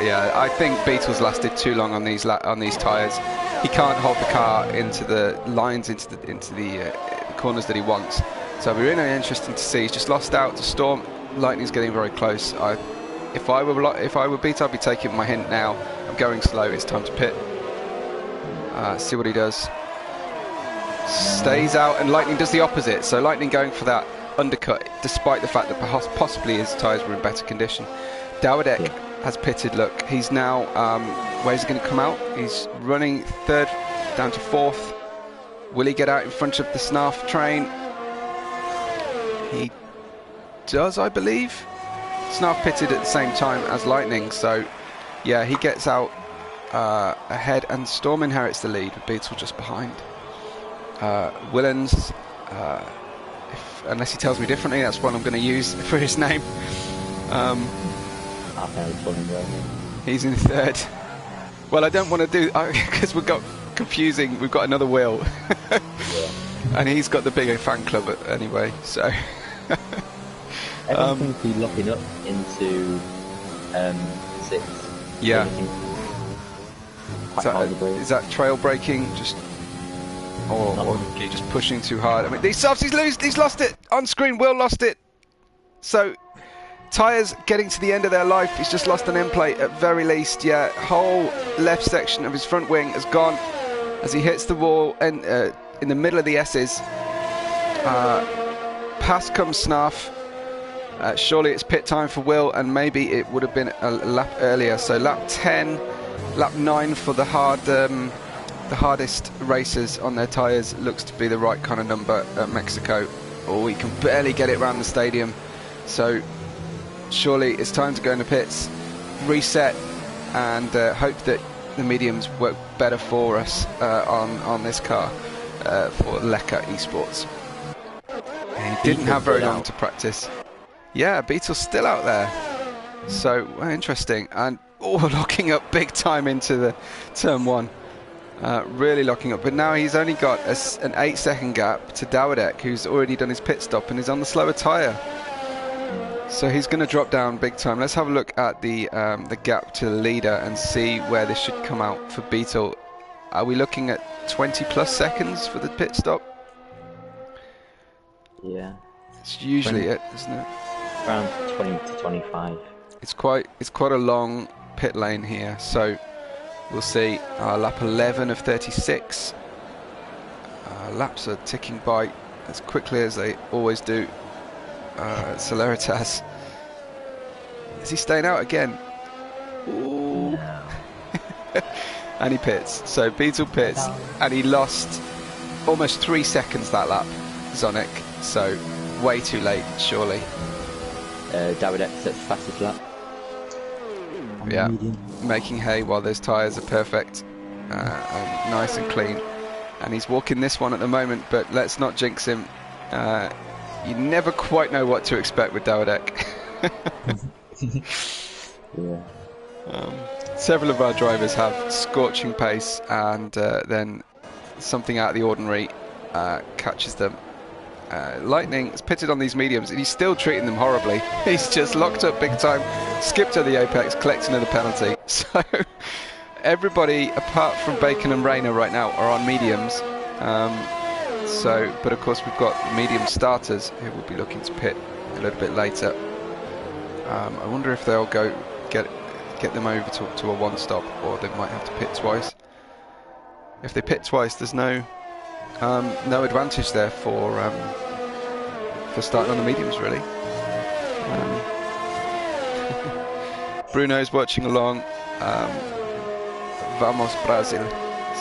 Yeah, I think Beetle's lasted too long on these tyres. He can't hold the car into the lines, into the corners that he wants. So it'll be really interesting to see. He's just lost out to Storm. Lightning's getting very close. If I were Beetle, I'd be taking my hint now. I'm going slow. It's time to pit. See what he does. Stays out, and Lightning does the opposite. So Lightning going for that undercut, despite the fact that possibly his tyres were in better condition. Dowdek has pitted. Look, he's now where's he going to come out? He's running third down to fourth. Will he get out in front of the Snarf train? He does, I believe. Snarf pitted at the same time as Lightning, so yeah, he gets out ahead, and Storm inherits the lead with Beetle just behind. Willens, unless he tells me differently, that's what I'm going to use for his name. He's in third. Well, I don't want to do, because we've got confusing, we've got another Will. And he's got the bigger fan club anyway, so. Everyone seems to be locking up into 6. Yeah. Is that trail braking, just, or just pushing too hard? I mean, these softs, he's lost it on screen. Will lost it. So tyres getting to the end of their life. He's just lost an end plate at very least. Yeah, whole left section of his front wing has gone as he hits the wall, and in the middle of the S's. Past comes Snarf. Surely it's pit time for Will, and maybe it would have been a lap earlier. So lap 10, lap 9 for the hardest racers on their tyres looks to be the right kind of number at Mexico. Oh, he can barely get it around the stadium. So surely it's time to go in the pits, reset, and hope that the mediums work better for us on this car for CLES1FCR eSports. And he didn't have very long to practice. Yeah, Beetle's still out there. So, interesting. And, locking up big time into the turn 1. Really locking up. But now he's only got an 8-second gap to Dowdek, who's already done his pit stop and is on the slower tyre. So he's going to drop down big time. Let's have a look at the gap to the leader and see where this should come out for Beetle. Are we looking at 20 plus seconds for the pit stop? Yeah. It's usually 20, it, isn't it? Around 20 to 25. It's quite a long pit lane here, so we'll see. Lap 11 of 36. Laps are ticking by as quickly as they always do. Celeritas. Is he staying out again? Ooh. No. And he pits. So Beetle pits, and he lost almost 3 seconds that lap, Zonic. So way too late, surely. Dowdek sets fastest lap. Yeah, making hay while those tyres are perfect, and nice and clean. And he's walking this one at the moment, but let's not jinx him. You never quite know what to expect with Dowdek. Yeah. Several of our drivers have scorching pace, and then something out of the ordinary catches them. Lightning has pitted on these mediums, and he's still treating them horribly. He's just locked up big time, skipped to the apex, collects another penalty. So everybody apart from Bacon and Rayner right now are on mediums. But of course we've got medium starters who will be looking to pit a little bit later. I wonder if they'll go get them over to a one stop, or they might have to pit twice. If they pit twice, there's no advantage there for starting on the mediums, really. Bruno's watching along. Vamos Brazil.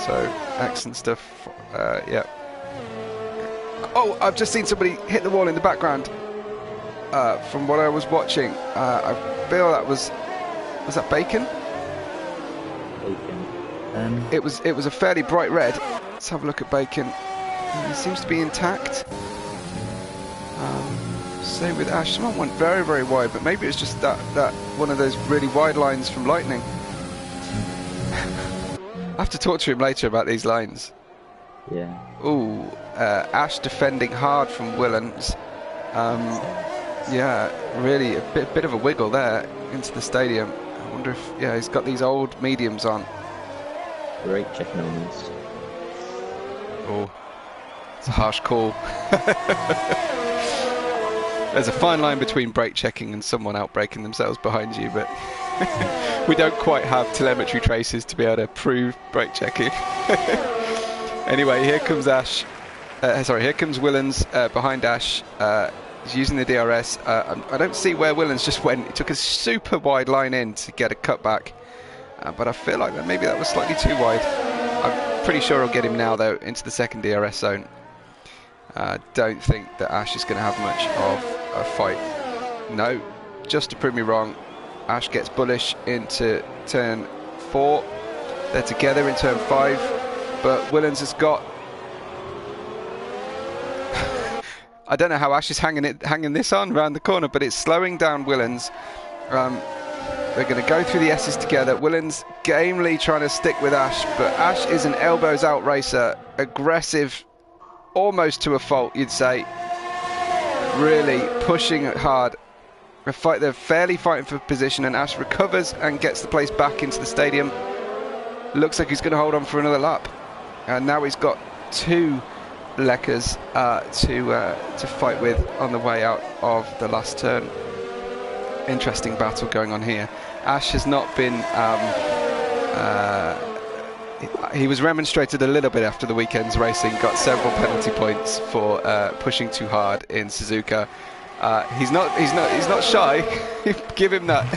So excellent stuff. Yeah. Oh, I've just seen somebody hit the wall in the background. From what I was watching, I feel that was that Bacon? Bacon. It was a fairly bright red. Let's have a look at Bacon. He seems to be intact. Same with Ash. Someone went very, very wide, but maybe it's just that one of those really wide lines from Lightning. have to talk to him later about these lines. Yeah. Ooh, Ash defending hard from Willens. Yeah, really a bit of a wiggle there into the stadium. I wonder if, yeah, he's got these old mediums on. Great checking on these. Oh, it's a harsh call. There's a fine line between brake checking and someone outbraking themselves behind you, but we don't quite have telemetry traces to be able to prove brake checking. Anyway, here comes Ash. Here comes Willens behind Ash. He's using the DRS. I don't see where Willens just went. He took a super wide line in to get a cutback, but I feel like maybe that was slightly too wide. I'm pretty sure I'll get him now, though, into the second DRS zone. Don't think that Ash is going to have much of a fight. No, just to prove me wrong, Ash gets bullish into turn 4. They're together in turn 5, but Willens has got... I don't know how Ash is hanging this on around the corner, but it's slowing down Willens. They're going to go through the S's together. Willens gamely trying to stick with Ash, but Ash is an elbows out racer, aggressive, almost to a fault, you'd say. Really pushing it hard. They're fairly fighting for position, and Ash recovers and gets the place back into the stadium. Looks like he's going to hold on for another lap, and now he's got 2 Leckers to fight with on the way out of the last turn. Interesting battle going on here. Ash has not been he was remonstrated a little bit after the weekend's racing, got several penalty points for pushing too hard in Suzuka. He's not shy. Give him that.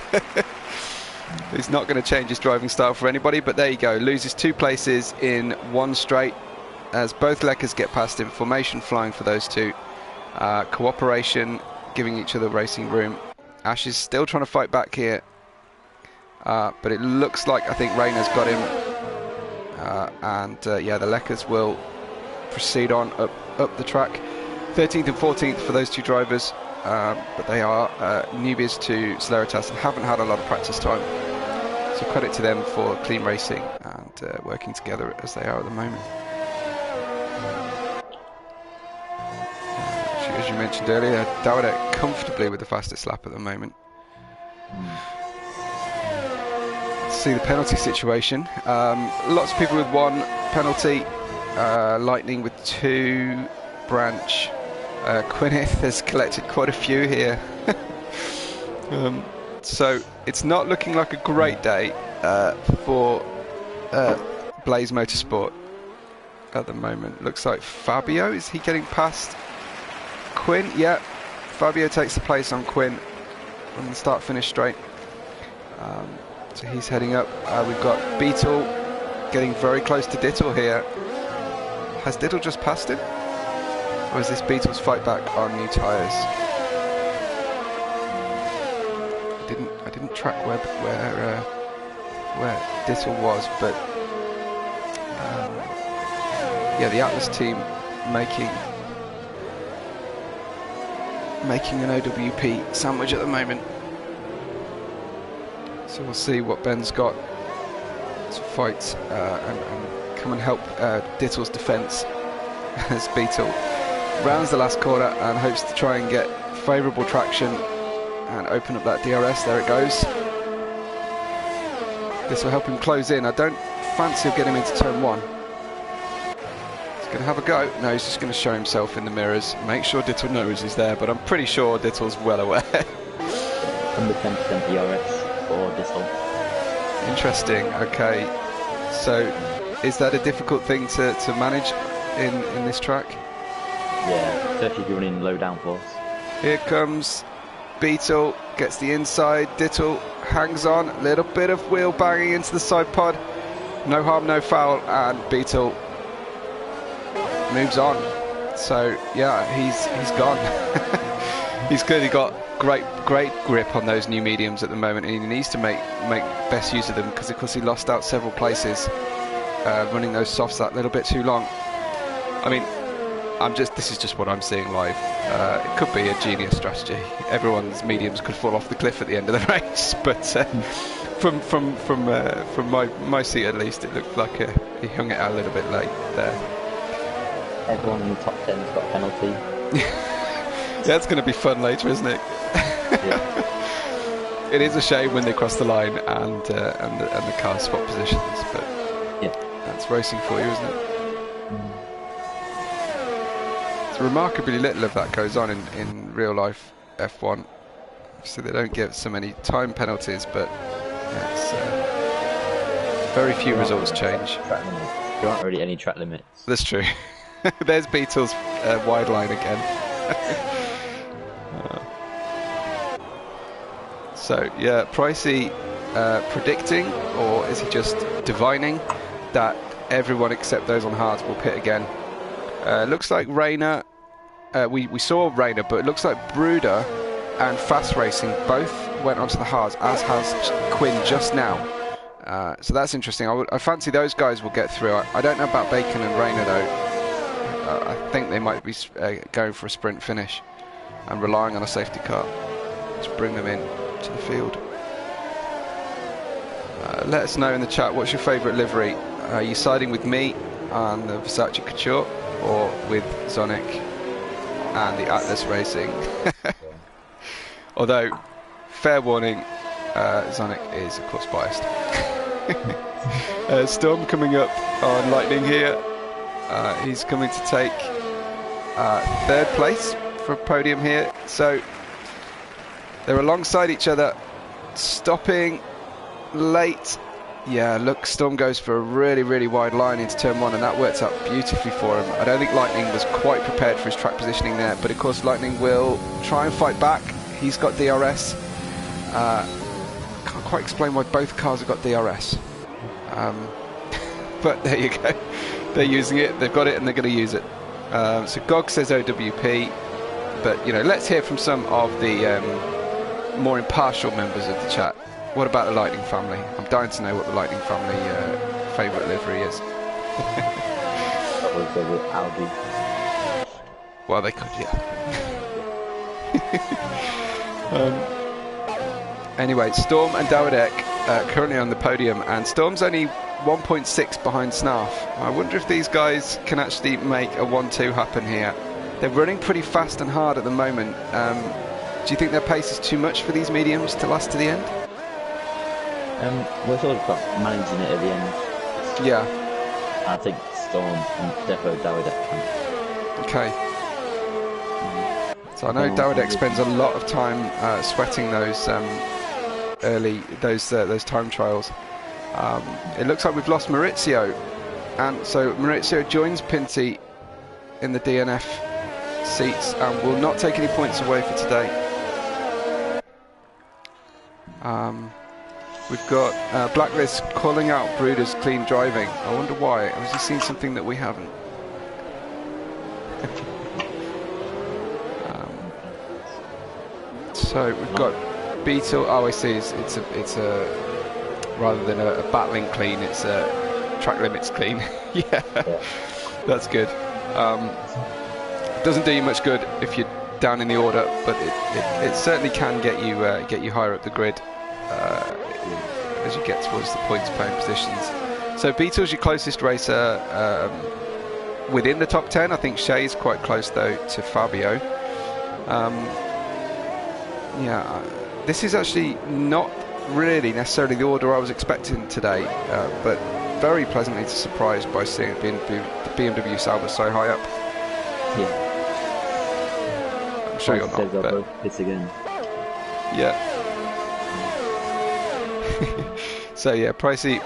He's not going to change his driving style for anybody, but there you go. Loses 2 places in 1 straight as both Leckers get past him. Formation flying for those 2. Cooperation, giving each other racing room. Ash is still trying to fight back here, but it looks like, I think, Rayner's got him. Yeah, the Leckers will proceed on up the track. 13th and 14th for those 2 drivers, but they are newbies to Celeritas and haven't had a lot of practice time. So credit to them for clean racing and working together as they are at the moment. As you mentioned earlier, Dawidek comfortably with the fastest lap at the moment. See the penalty situation. Lots of people with 1 penalty. Lightning with 2. Branch. Gwyneth has collected quite a few here. So it's not looking like a great day for Blaze Motorsport at the moment. Looks like Fabio, is he getting past Quinn? Yeah, Fabio takes the place on Quinn on the start-finish straight. So he's heading up. We've got Beetle getting very close to Dittle here. Has Dittle just passed him? Or is this Beetle's fight back on new tyres? I didn't track where Dittle was, but yeah, the Atlas team making an OWP sandwich at the moment. So we'll see what Ben's got to fight and come and help Dittle's defence as Beetle rounds the last corner and hopes to try and get favourable traction and open up that DRS. There it goes. This will help him close in. I don't fancy he'll get him into turn 1. He's going to have a go. No, he's just going to show himself in the mirrors. Make sure Dittle knows he's there, but I'm pretty sure Dittle's well aware. Under 10% DRS for Dittle. Interesting. Okay. So, is that a difficult thing to manage in this track? Yeah, especially if you're running low downforce. Here comes Beetle, gets the inside. Dittle hangs on. A little bit of wheel banging into the side pod. No harm, no foul, and Beetle moves on. So yeah, he's gone. He's clearly got great grip on those new mediums at the moment, and he needs to make best use of them, because of course he lost out several places running those softs that little bit too long. I mean, This is just what I'm seeing live. It could be a genius strategy. Everyone's mediums could fall off the cliff at the end of the race, but from my seat at least, it looked like he hung it out a little bit late there. Everyone in the top 10's got a penalty. Yeah, it's going to be fun later, isn't it? Yeah. It is a shame when they cross the line and the cars swap positions, but Yeah. that's racing for you, isn't it? It's remarkably little of that goes on in real life F1, so they don't get so many time penalties, but it's very few results change. There aren't really any track limits. That's true. There's Beetle's wide line again. So yeah, Pricey predicting, or is he just divining, that everyone except those on hards will pit again? Looks like Rayner, we saw Rayner, but it looks like Bruder and Fast Racing both went onto the hards, as has Quinn just now. So that's interesting. I fancy those guys will get through. I don't know about Bacon and Rayner though. I think they might be going for a sprint finish and relying on a safety car to bring them in to the field. Let us know in the chat, what's your favourite livery? Are you siding with me on the Versace Couture, or with Zonic and the Atlas Racing? Although, fair warning, Zonic is of course biased. Storm coming up on Lightning here. He's coming to take third place for a podium here. So they're alongside each other, stopping late. Yeah, look, Storm goes for a really wide line into turn 1, and that works out beautifully for him. I don't think Lightning was quite prepared for his track positioning there, but of course Lightning will try and fight back. He's got DRS. Can't quite explain why both cars have got DRS. But there you go. They're using it, they've got it, and they're going to use it. So GOG says OWP, but you know, let's hear from some of the more impartial members of the chat. What about the Lightning family? I'm dying to know what the Lightning family favourite livery is. Probably go with Audi. Well, they could, yeah. Anyway, Storm and Dawidek currently on the podium, and Storm's only 1.6 behind Snarf. I wonder if these guys can actually make a 1-2 happen here. They're running pretty fast and hard at the moment. Do you think their pace is too much for these mediums to last to the end? We're sort of managing it at the end. Yeah. I think Storm and Defo Dawidek can. Okay. So I know Dawidek spends a lot of time sweating those those time trials. It looks like we've lost Maurizio, and so Maurizio joins Pinty in the DNF seats and will not take any points away for today. We've got Blacklist calling out Bruder's clean driving. I wonder why. Has he seen something that we haven't? So we've got Beetle. Oh, I see. It's a rather than a battling clean, it's a track limits clean. Yeah, that's good. Doesn't do you much good if you're down in the order, but it certainly can get you higher up the grid as you get towards the points playing positions. So Beetle's your closest racer within the top 10. I think Shay's quite close though to Fabio. Yeah, this is actually not really necessarily the order I was expecting today, but very pleasantly surprised by seeing the BMW Sauber so high up. Yeah. I'm sure you're not, but both hit again. Yeah. So yeah, Pricey.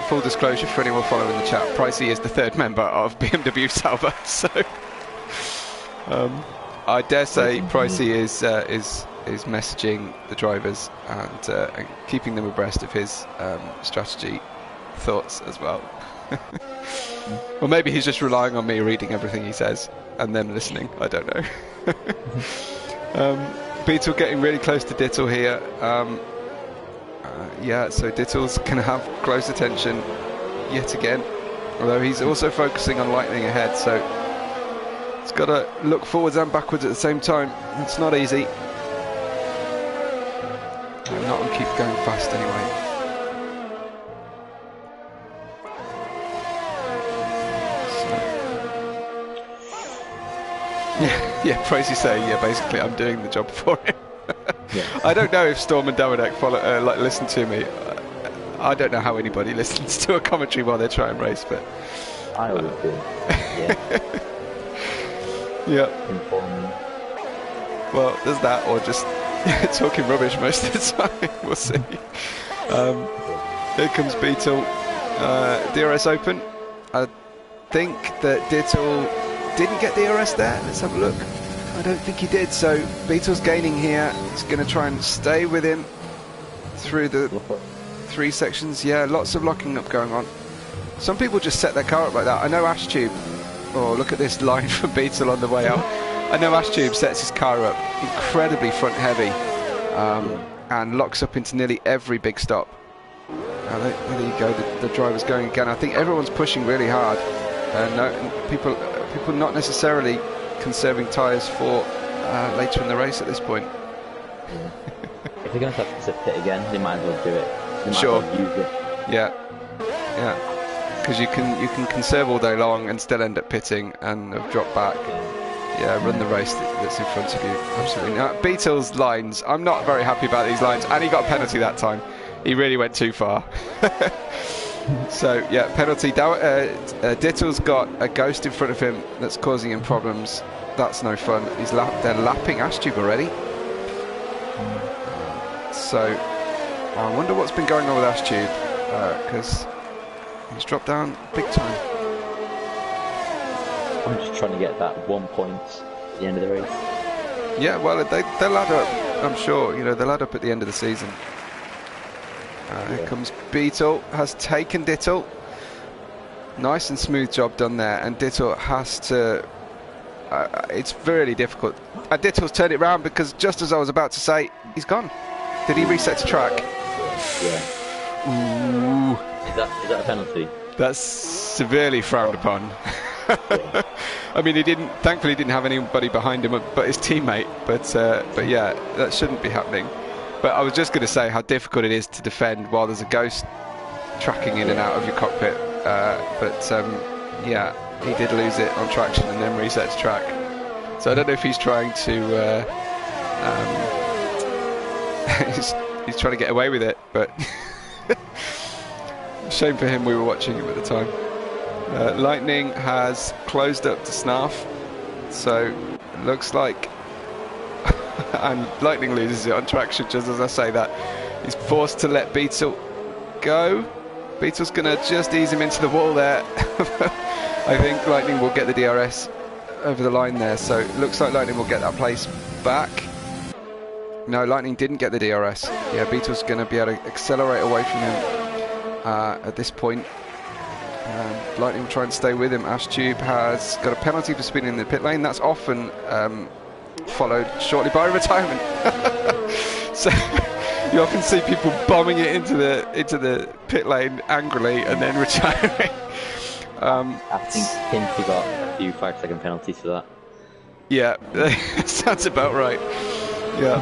Full disclosure for anyone following the chat, Pricey is the third member of BMW Sauber. So I dare say Pricey is messaging the drivers and keeping them abreast of his strategy thoughts as well. Or maybe he's just relying on me reading everything he says and then listening. I don't know. Beetle getting really close to Dittle here. Yeah, so Dittle's going to have close attention yet again, although he's also focusing on Lightning ahead, so got to look forwards and backwards at the same time. It's not easy. I'm not going to keep going fast anyway. Yeah, Crazy say, yeah, basically I'm doing the job for him. Yeah. I don't know if Storm and Davidek follow, listen to me. I don't know how anybody listens to a commentary while they're trying to race, but... I would do. Yeah. Yeah. Informing. Well, there's that, or just talking rubbish most of the time. We'll see. Here comes Beetle. DRS open. I think that Dittle didn't get DRS there. Let's have a look. I don't think he did. So Beetle's gaining here. He's going to try and stay with him through the 3 sections. Yeah, lots of locking up going on. Some people just set their car up like that. I know Ashtube. Oh, look at this line from Beetle on the way out. I know Ashtube sets his car up incredibly front heavy and locks up into nearly every big stop. There you go, the driver's going again. I think everyone's pushing really hard. People not necessarily conserving tyres for later in the race at this point. Yeah. If they're going to have to pit again, they might as well do it. They might Sure. as well use it. Yeah. Because you can conserve all day long and still end up pitting and have dropped back. Yeah, run the race that's in front of you. Absolutely. Now, Beetle's lines, I'm not very happy about these lines, and he got a penalty that time. He really went too far. So, yeah, penalty. Dittle's got a ghost in front of him that's causing him problems. That's no fun. They're lapping Ashtube already. So, I wonder what's been going on with Ashtube, because he's dropped down big time. I'm just trying to get that 1 point at the end of the race. Yeah, well, they'll add up, I'm sure. You know, they'll add up at the end of the season. Here comes Beetle, has taken Dittle. Nice and smooth job done there, and Dittle has to... it's really difficult. And Dittle's turned it round because just as I was about to say, he's gone. Did he reset to track? Yeah. Ooh. Is that a penalty? That's severely frowned upon. I mean, thankfully he didn't have anybody behind him but his teammate, but yeah, that shouldn't be happening. But I was just going to say how difficult it is to defend while there's a ghost tracking in and out of your cockpit, yeah, he did lose it on traction and then reset to track. So I don't know if he's trying to he's trying to get away with it, but shame for him, we were watching him at the time. Lightning has closed up to Snarf, so it looks like and Lightning loses it on traction just as I say that. He's forced to let Beetle go. Beetle's going to just ease him into the wall there. I think Lightning will get the DRS over the line there, so it looks like Lightning will get that place back. No, Lightning didn't get the DRS. Yeah, Beetle's going to be able to accelerate away from him at this point. Lightning will try and stay with him. Ashtube has got a penalty for speeding in the pit lane. That's often followed shortly by retirement. So you often see people bombing it into the pit lane angrily and then retiring. I think Kinsey got a few 5-second penalties for that. Yeah, sounds about right. Yeah.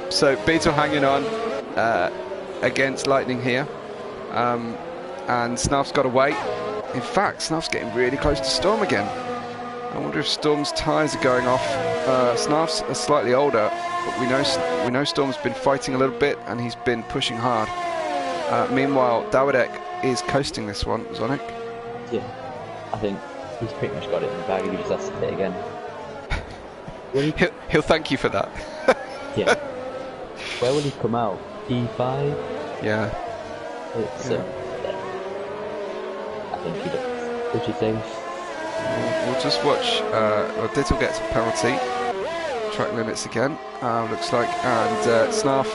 So Beetle hanging on against Lightning here. And Snarf's got away. In fact, Snarf's getting really close to Storm again. I wonder if Storm's tyres are going off. Snarf's are slightly older, but we know Storm's been fighting a little bit and he's been pushing hard. Meanwhile, Dawadek is coasting this one, Zonic. Yeah, I think he's pretty much got it in the bag if he just has to hit again. He'll thank you for that. Yeah. Where will he come out? P5? Yeah. It's I think he looks pretty safe. We'll just watch. Dittle gets a penalty. Track limits again. Looks like, and Snarf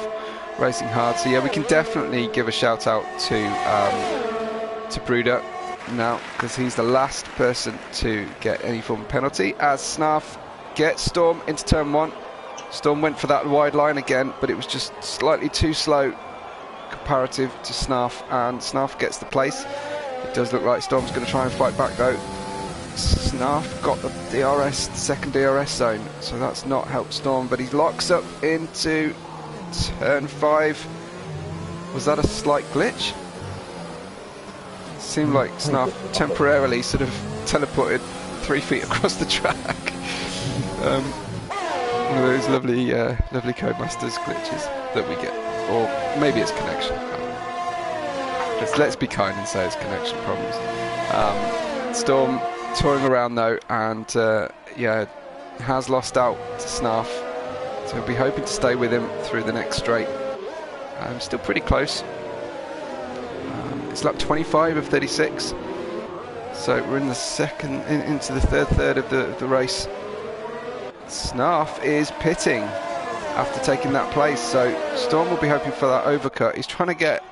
racing hard. So yeah, we can definitely give a shout out to Bruder now, because he's the last person to get any form of penalty. As Snarf gets Storm into turn 1. Storm went for that wide line again, but it was just slightly too slow comparative to Snarf, and Snarf gets the place. It does look like Storm's going to try and fight back though. Snarf got the DRS, second DRS zone, so that's not helped Storm, but he locks up into turn 5. Was that a slight glitch? Seemed like Snarf temporarily sort of teleported 3 feet across the track. One of those lovely, lovely Codemasters glitches that we get, or maybe it's connection. Let's be kind and say it's connection problems. Storm touring around though, and yeah, has lost out to Snarf, so we'll be hoping to stay with him through the next straight. Still pretty close. It's lap 25 of 36, so we're in the second, into the third of the race. Snarf is pitting after taking that place, so Storm will be hoping for that overcut. He's trying to get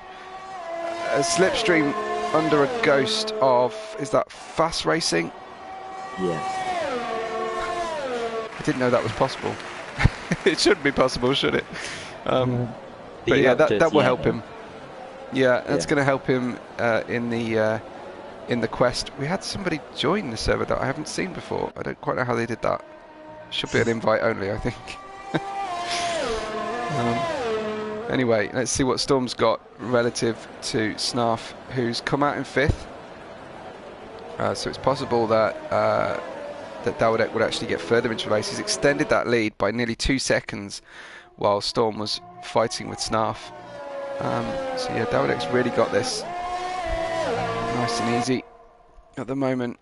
a slipstream under a ghost of, is that fast racing? Yeah. I didn't know that was possible. It shouldn't be possible, should it? But yeah, that will help him. Yeah, that's going to help him in the quest. We had somebody join the server that I haven't seen before. I don't quite know how they did that. Should be an invite only, I think. Anyway, let's see what Storm's got relative to Snarf, who's come out in 5th. So it's possible that that Dawidek would actually get further into the race. He's extended that lead by nearly 2 seconds while Storm was fighting with Snarf. So yeah, Dawidek's really got this nice and easy at the moment.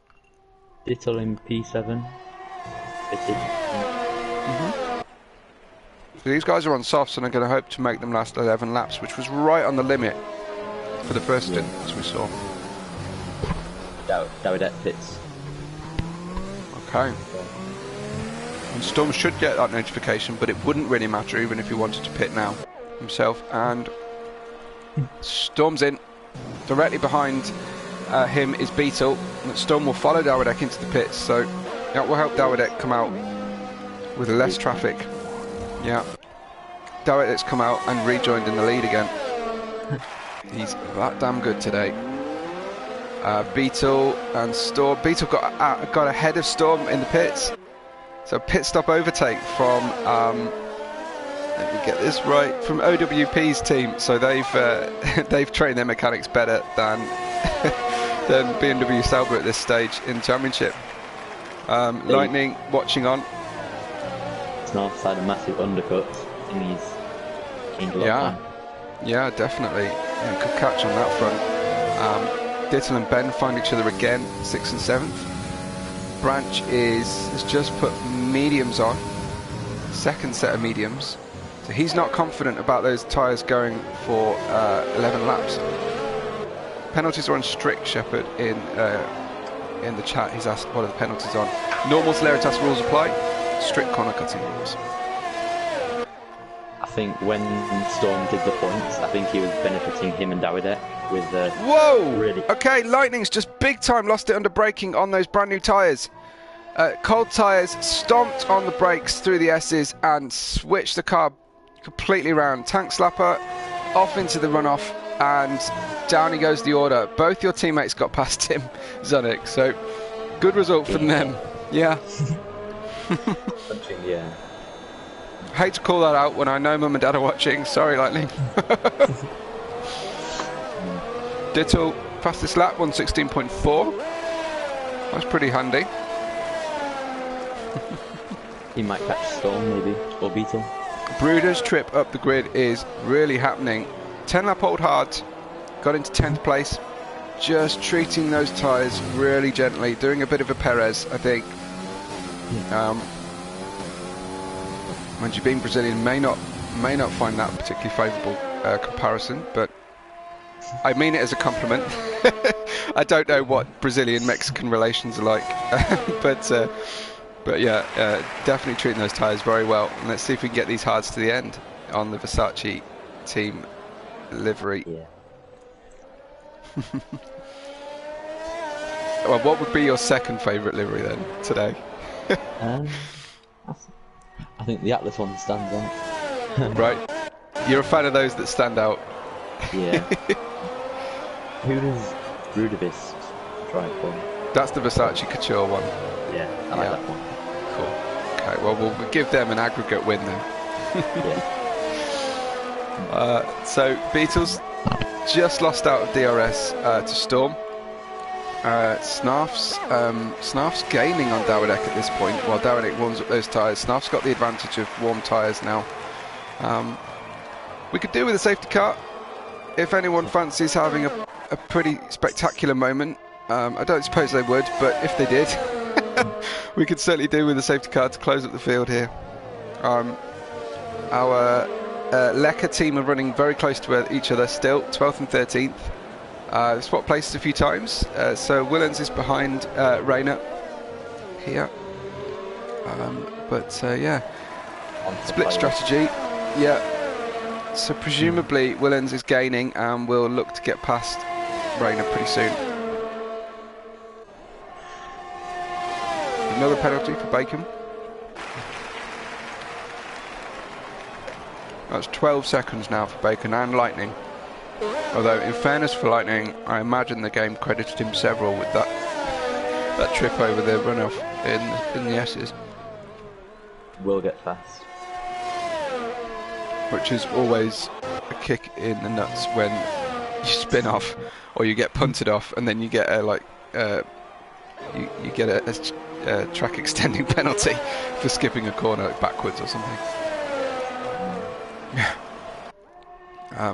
Little in P7. So these guys are on softs, and I'm going to hope to make them last 11 laps, which was right on the limit for the first stint, as we saw. Dawidek pits. Okay. And Storm should get that notification, but it wouldn't really matter even if he wanted to pit now himself. And Storm's in. Directly behind him is Beetle. And Storm will follow Dawidek into the pits, so that will help Dawidek come out with less traffic. Yeah. Dawidek's come out and rejoined in the lead again. He's that damn good today. Beetle and Storm. Beetle got ahead of Storm in the pits. So pit stop overtake from, let me get this right, from OWP's team. So they've trained their mechanics better than than BMW Sauber at this stage in the championship. Lightning watching on. Snarf's had a massive undercut, and he's changed a lot of time. Yeah, definitely. Yeah, good catch on that front. Dittel and Ben find each other again, 6th and 7th. Branch has just put mediums on, second set of mediums. So he's not confident about those tyres going for 11 laps. Penalties are on strict, Shepherd, in the chat. He's asked what are the penalties on. Normal Celeritas rules apply, strict corner cutting rules. I think when Storm did the points, I think he was benefiting him and Dawidek with the... Whoa! Really... Okay, Lightning's just big time lost it under braking on those brand new tyres. Cold tyres, stomped on the brakes through the S's and switched the car completely around. Tank slapper, off into the runoff, and down he goes the order. Both your teammates got past him, Zunik, so good result from them. Yeah. Yeah. Hate to call that out when I know Mum and Dad are watching. Sorry, Lightning. Ditto, fastest lap, 1:16.4. That's pretty handy. He might catch Storm, maybe, or Beetle. Bruder's trip up the grid is really happening. 10 lap hold hard, got into 10th place. Just treating those tyres really gently, doing a bit of a Perez, I think. Mind you, being Brazilian may not find that particularly favourable comparison, but I mean it as a compliment. I don't know what Brazilian-Mexican relations are like, but yeah, definitely treating those tyres very well. And let's see if we can get these hards to the end on the Versace team livery. Yeah. Well, what would be your second favourite livery then today? I think the Atlas one stands out. Right. You're a fan of those that stand out. Yeah. Who does Brudavis drive for? That's the Versace Couture one. Yeah, I like that one. Cool. Okay, well, we'll give them an aggregate win then. Yeah. So Beatles just lost out of DRS to Storm. Snarf's gaining on Dawidek at this point while Dawidek warms up those tyres. Snarf's got the advantage of warm tyres now. We could do with a safety car if anyone fancies having a pretty spectacular moment. I don't suppose they would, but if they did, we could certainly do with a safety car to close up the field here. Our Lecker team are running very close to each other still, 12th and 13th. Swap places a few times, so Willens is behind Rayner here. Yeah, split strategy. Yeah, so presumably Willens is gaining and will look to get past Rayner pretty soon. Another penalty for Bacon. That's 12 seconds now for Bacon and Lightning. Although, in fairness for Lightning, I imagine the game credited him several with that trip over the runoff in the S's. Will get fast. Which is always a kick in the nuts when you spin off or you get punted off, and then you get you get a track extending penalty for skipping a corner backwards or something.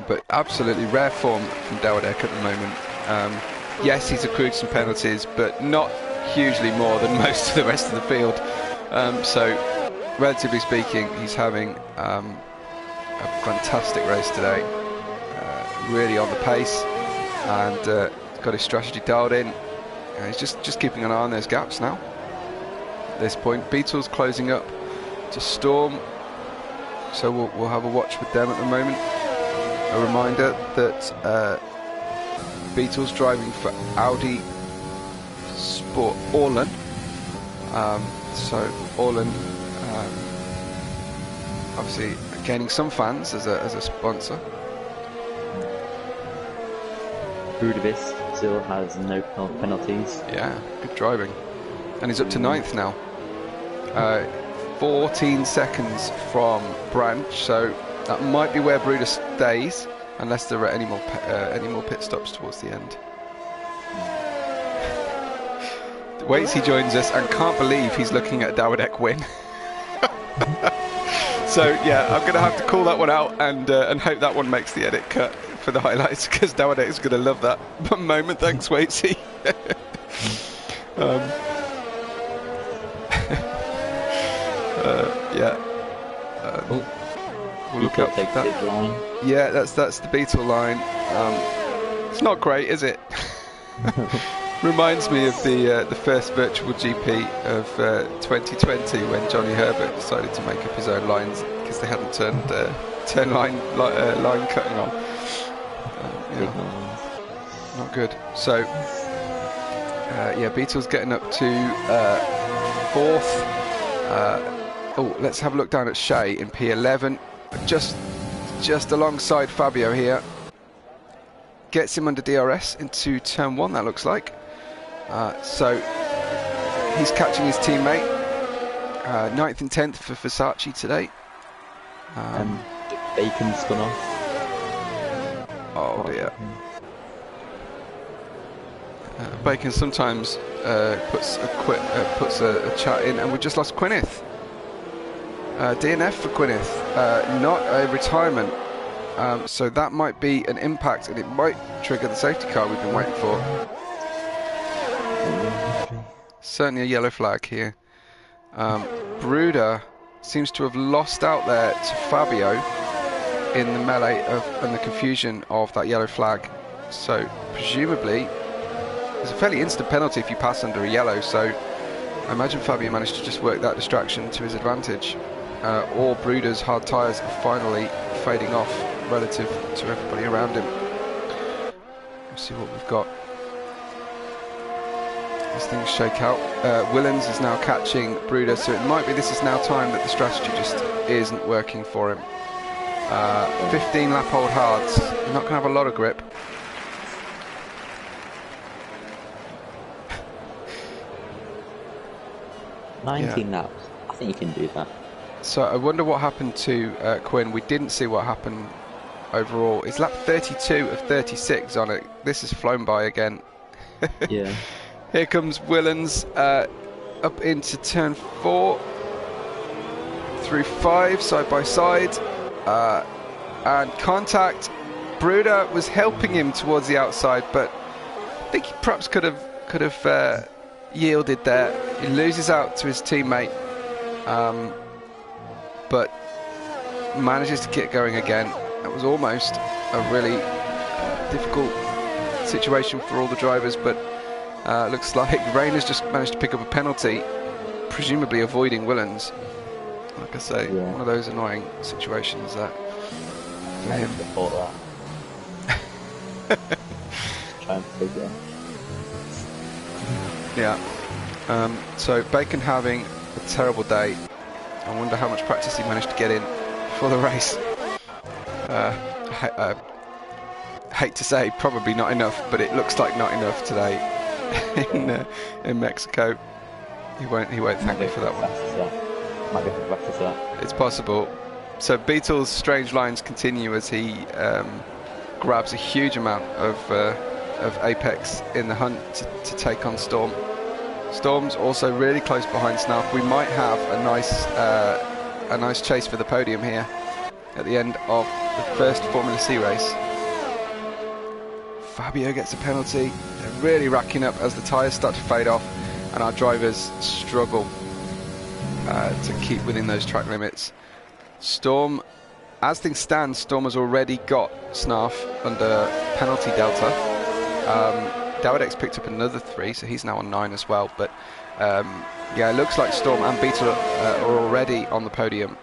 But absolutely rare form from Dawidek at the moment. Yes, he's accrued some penalties, but not hugely more than most of the rest of the field. So, relatively speaking, he's having a fantastic race today. Really on the pace, and got his strategy dialed in. He's just keeping an eye on those gaps now. At this point, Beatles closing up to Storm, so we'll have a watch with them at the moment. A reminder that Beatles driving for Audi Sport Orlen. So Orlen obviously gaining some fans as a sponsor. Budapest still has no penalties. Yeah, good driving. And he's up to 9th now. 14 seconds from Branch, so that might be where Bruder stays, unless there are any more pit stops towards the end. Waits, he joins us and can't believe he's looking at Dawidek win. So yeah, I'm going to have to call that one out and hope that one makes the edit cut for the highlights, because Dawidek is going to love that moment. Thanks, Waitsy. Yeah. We'll look up that. Yeah, that's the Beetle line. It's not great, is it? Reminds me of the first virtual GP of 2020 when Johnny Herbert decided to make up his own lines because they hadn't turned line cutting on. Yeah, not good. So yeah, Beetle's getting up to 4th. Oh, let's have a look down at Shea in P11. Just alongside Fabio here. Gets him under DRS into turn 1, that looks like. So he's catching his teammate. 9th and 10th for Versace today. Bacon spun off. Oh dear. Bacon sometimes puts a chat in, and we just lost Gwyneth. DNF for Gwyneth, not a retirement. So that might be an impact, and it might trigger the safety car we've been waiting for. Certainly a yellow flag here. Bruder seems to have lost out there to Fabio in the melee and the confusion of that yellow flag. So presumably there's a fairly instant penalty if you pass under a yellow, so I imagine Fabio managed to just work that distraction to his advantage. Or Bruder's hard tyres are finally fading off relative to everybody around him. Let's see what we've got as things shake out. Willens is now catching Bruder, so it might be this is now time that the strategy just isn't working for him. 15 lap hold hards, you're not going to have a lot of grip. 19 laps. I think you can do that. So I wonder what happened to Quinn. We didn't see what happened overall. It's lap 32 of 36 on it. This has flown by again. Yeah. Here comes Willens up into turn 4 through 5 side by side, and contact. Bruder was helping him towards the outside, but I think he perhaps could have yielded there. He loses out to his teammate, but manages to get going again. That was almost a really difficult situation for all the drivers, but looks like Rain has just managed to pick up a penalty, presumably avoiding Willens. Like I say, one of those annoying situations that for him. Try and figure out. Yeah. So Bacon having a terrible day. I wonder how much practice he managed to get in for the race. Hate to say, probably not enough, but it looks like not enough today in Mexico. He won't thank me for that one. Might be for practice for that. It's possible. So Beetle's strange lines continue as he grabs a huge amount of apex in the hunt to take on Storm. Storm's also really close behind Snarf. We might have a nice chase for the podium here at the end of the first Formula C race. Fabio gets a penalty. They're really racking up as the tyres start to fade off and our drivers struggle to keep within those track limits. Storm, as things stand, Storm has already got Snarf under penalty delta. Dawidek's picked up another 3, so he's now on 9 as well. But yeah, it looks like Storm and Beetle are already on the podium,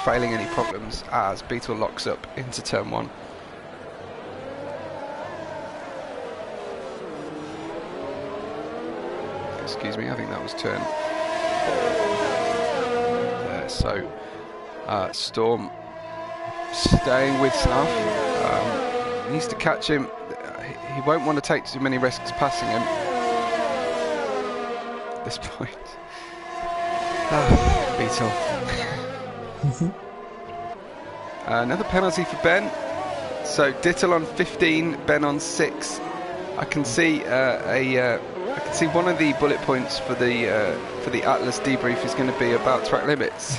failing any problems as Beetle locks up into turn 1. Excuse me, I think that was turn. So Storm staying with Snarf. Needs to catch him. He won't want to take too many risks passing him at this point. Beetle. Another penalty for Ben. So Dittel on 15, Ben on 6. I can see I can see one of the bullet points for the Atlas debrief is going to be about track limits.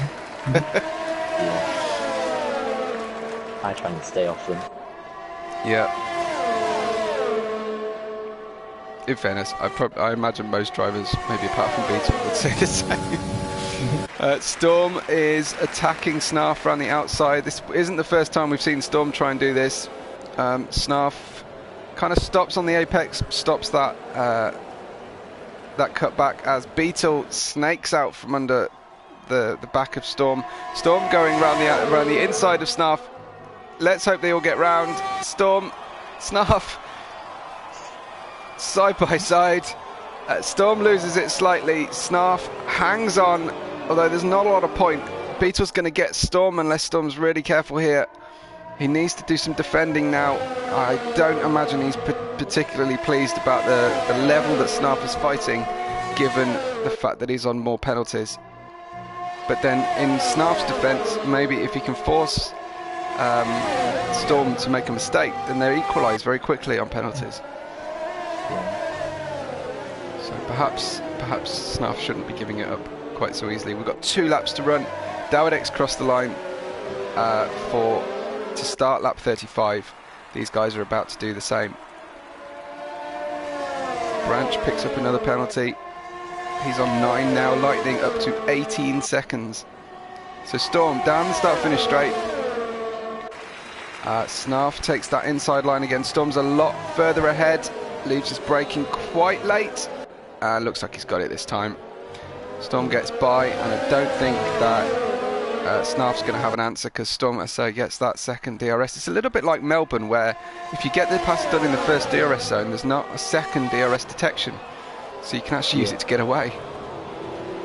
I try and stay off them. Yeah. In fairness, I imagine most drivers, maybe apart from Beetle, would say the same. Storm is attacking Snarf around the outside. This isn't the first time we've seen Storm try and do this. Snarf kind of stops on the apex, stops that cutback as Beetle snakes out from under the back of Storm. Storm going around the inside of Snarf. Let's hope they all get round. Storm, Snarf, side by side. Storm loses it slightly. Snarf hangs on, although there's not a lot of point. Beetle's going to get Storm unless Storm's really careful here. He needs to do some defending now. I don't imagine he's particularly pleased about the level that Snarf is fighting, given the fact that he's on more penalties. But then in Snarf's defence, maybe if he can force Storm to make a mistake, then they're equalised very quickly on penalties. So perhaps Snarf shouldn't be giving it up quite so easily. We've got 2 laps to run. Dawidek's crossed the line to start lap 35. These guys are about to do the same. Branch picks up another penalty. He's on 9 now, Lightning up to 18 seconds. So Storm down the start-finish straight. Snarf takes that inside line again. Storm's a lot further ahead, leaves us braking quite late. Looks like he's got it this time. Storm gets by, and I don't think that Snarf's going to have an answer because Storm gets that second DRS. It's a little bit like Melbourne, where if you get the pass done in the first DRS zone, there's not a second DRS detection, so you can actually use it to get away.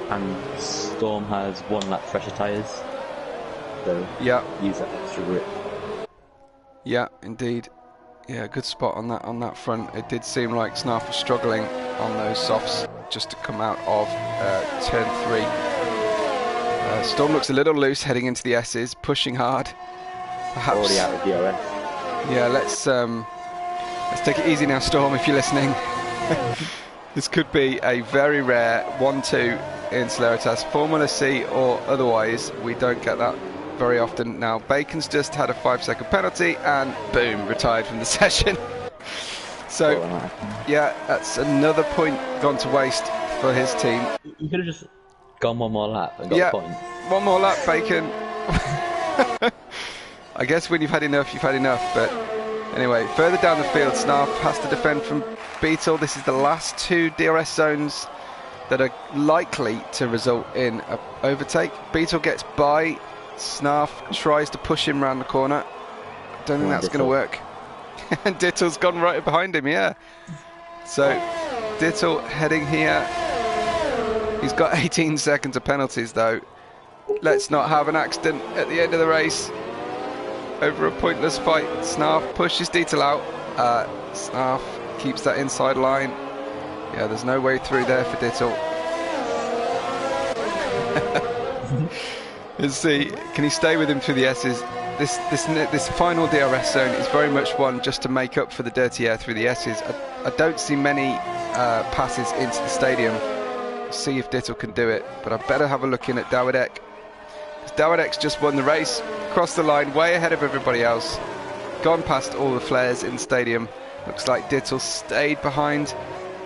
And Storm has 1 lap fresher tyres, so use that extra grip. Yeah, indeed. Yeah, good spot on that front. It did seem like Snarf was struggling on those softs just to come out of turn 3. Storm looks a little loose heading into the S's, pushing hard. Perhaps. Already out of DRS. Yeah, let's take it easy now, Storm, if you're listening. This could be a very rare 1-2 in Celeritas, Formula C or otherwise. We don't get that very often. Now Bacon's just had a 5-second penalty and boom, retired from the session. So yeah, that's another point gone to waste for his team. You could have just gone one more lap and got a point. One more lap, Bacon. I guess when you've had enough, you've had enough. But anyway, further down the field, Snarf has to defend from Beetle. This is the last 2 DRS zones that are likely to result in an overtake. Beetle gets by. Snarf tries to push him around the corner. Don't think that's going to work. And Dittle's gone right behind him, yeah. So Dittle heading here. He's got 18 seconds of penalties though. Let's not have an accident at the end of the race over a pointless fight. Snarf pushes Dittle out. Snarf keeps that inside line. Yeah, there's no way through there for Dittle. Let's see, can he stay with him through the S's? This final DRS zone is very much one just to make up for the dirty air through the S's. I don't see many passes into the stadium. See if Dittle can do it, but I better have a look in at Dawidek. Dawidek's just won the race, crossed the line way ahead of everybody else, gone past all the flares in the stadium. Looks like Dittle stayed behind.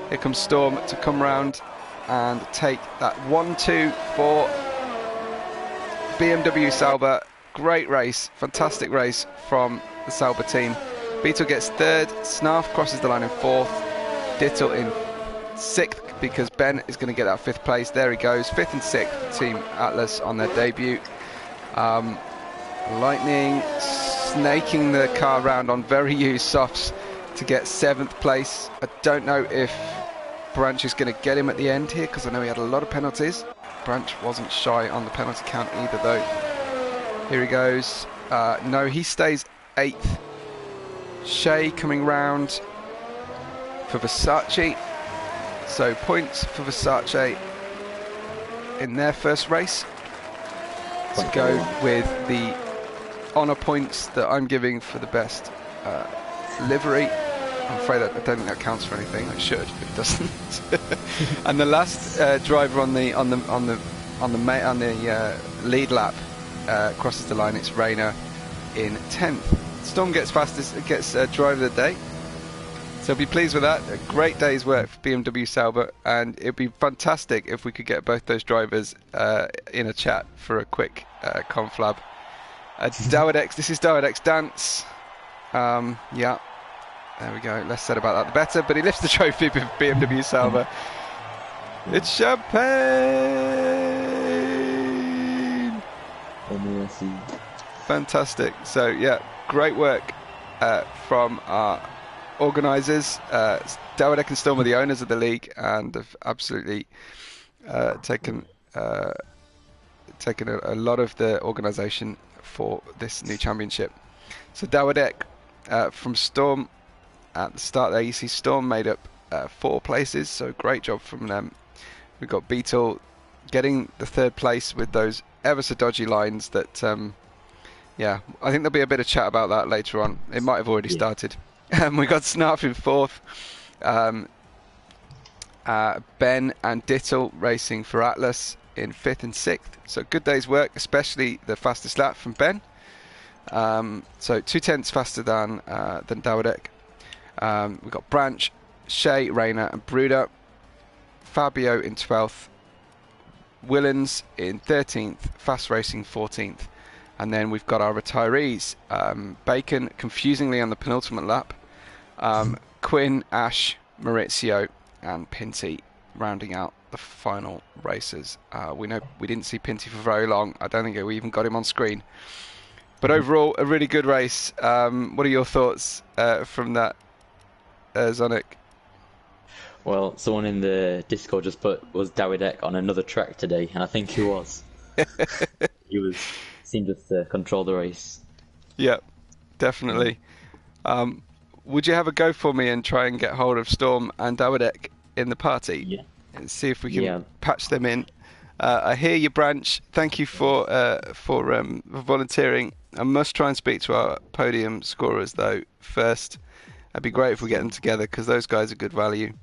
Here comes Storm to come round and take that 1-2 for BMW Sauber. Great race, fantastic race from the Sauber team. Beetle gets 3rd, Snarf crosses the line in 4th, Dittle in 6th because Ben is going to get that 5th place. There he goes, 5th and 6th, Team Atlas on their debut. Lightning snaking the car around on very used softs to get 7th place. I don't know if Branch is going to get him at the end here because I know he had a lot of penalties. Branch wasn't shy on the penalty count either though. Here he goes. No, he stays 8th. Shea coming round for Versace. So points for Versace in their first race. To go with the honour points that I'm giving for the best livery. I'm afraid I don't think that counts for anything. It should, but it doesn't. And the last driver on the lead lap crosses the line. It's Rayner in 10th. Storm gets driver of the day. So be pleased with that. A great day's work for BMW Sauber, and it'd be fantastic if we could get both those drivers in a chat for a quick conflab. Dawidek's, this is Dawidek's dance. Yeah, there we go. Less said about that, the better. But he lifts the trophy for BMW Sauber. It's champagne. Fantastic. So yeah, great work from our organisers. Dawidek and Storm are the owners of the league and have absolutely taken a lot of the organisation for this new championship. So Dawidek from Storm at the start there, you see Storm made up 4 places, so great job from them. We've got Beetle getting the 3rd place with those ever so dodgy lines that yeah, I think there'll be a bit of chat about that later on. It might have already started. We got Snarf in 4th, Ben and Dittle racing for Atlas in 5th and 6th. So good day's work, especially the fastest lap from Ben. So 2/10 faster than Dawidek. We've got Branch, Shea, Rayner and Bruder. Fabio in 12th. Willens in 13th. Fast Racing 14th. And then we've got our retirees. Bacon, confusingly on the penultimate lap. Quinn, Ash, Maurizio and Pinty rounding out the final races. We know we didn't see Pinty for very long. I don't think we even got him on screen. But overall, a really good race. What are your thoughts from that, Zonic? Well, someone in the Discord just put, was Dawidek on another track today? And I think he was. Seemed just to control the race. Yeah, definitely. would you have a go for me and try and get hold of Storm and Dawidek in the party Yeah. and see if we can patch them in? I hear you, Branch. Thank you for volunteering. I must try and speak to our podium scorers though first. It'd be great if we get them together because those guys are good value.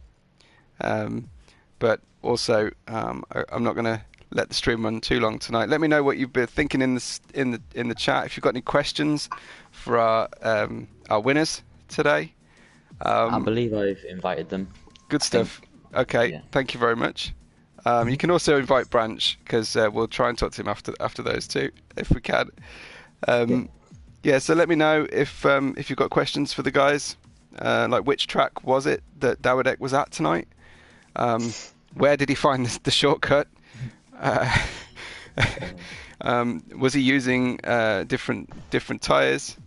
But also, I'm not going to let the stream run too long tonight. Let me know what you've been thinking in the chat. If you've got any questions for our winners today. I believe I've invited them. Good stuff. Okay, thank you very much. You can also invite Branch because we'll try and talk to him after those two if we can. Yeah, so let me know if you've got questions for the guys. Like which track was it that Dawidek was at tonight? Where did he find the shortcut? Was he using different tyres?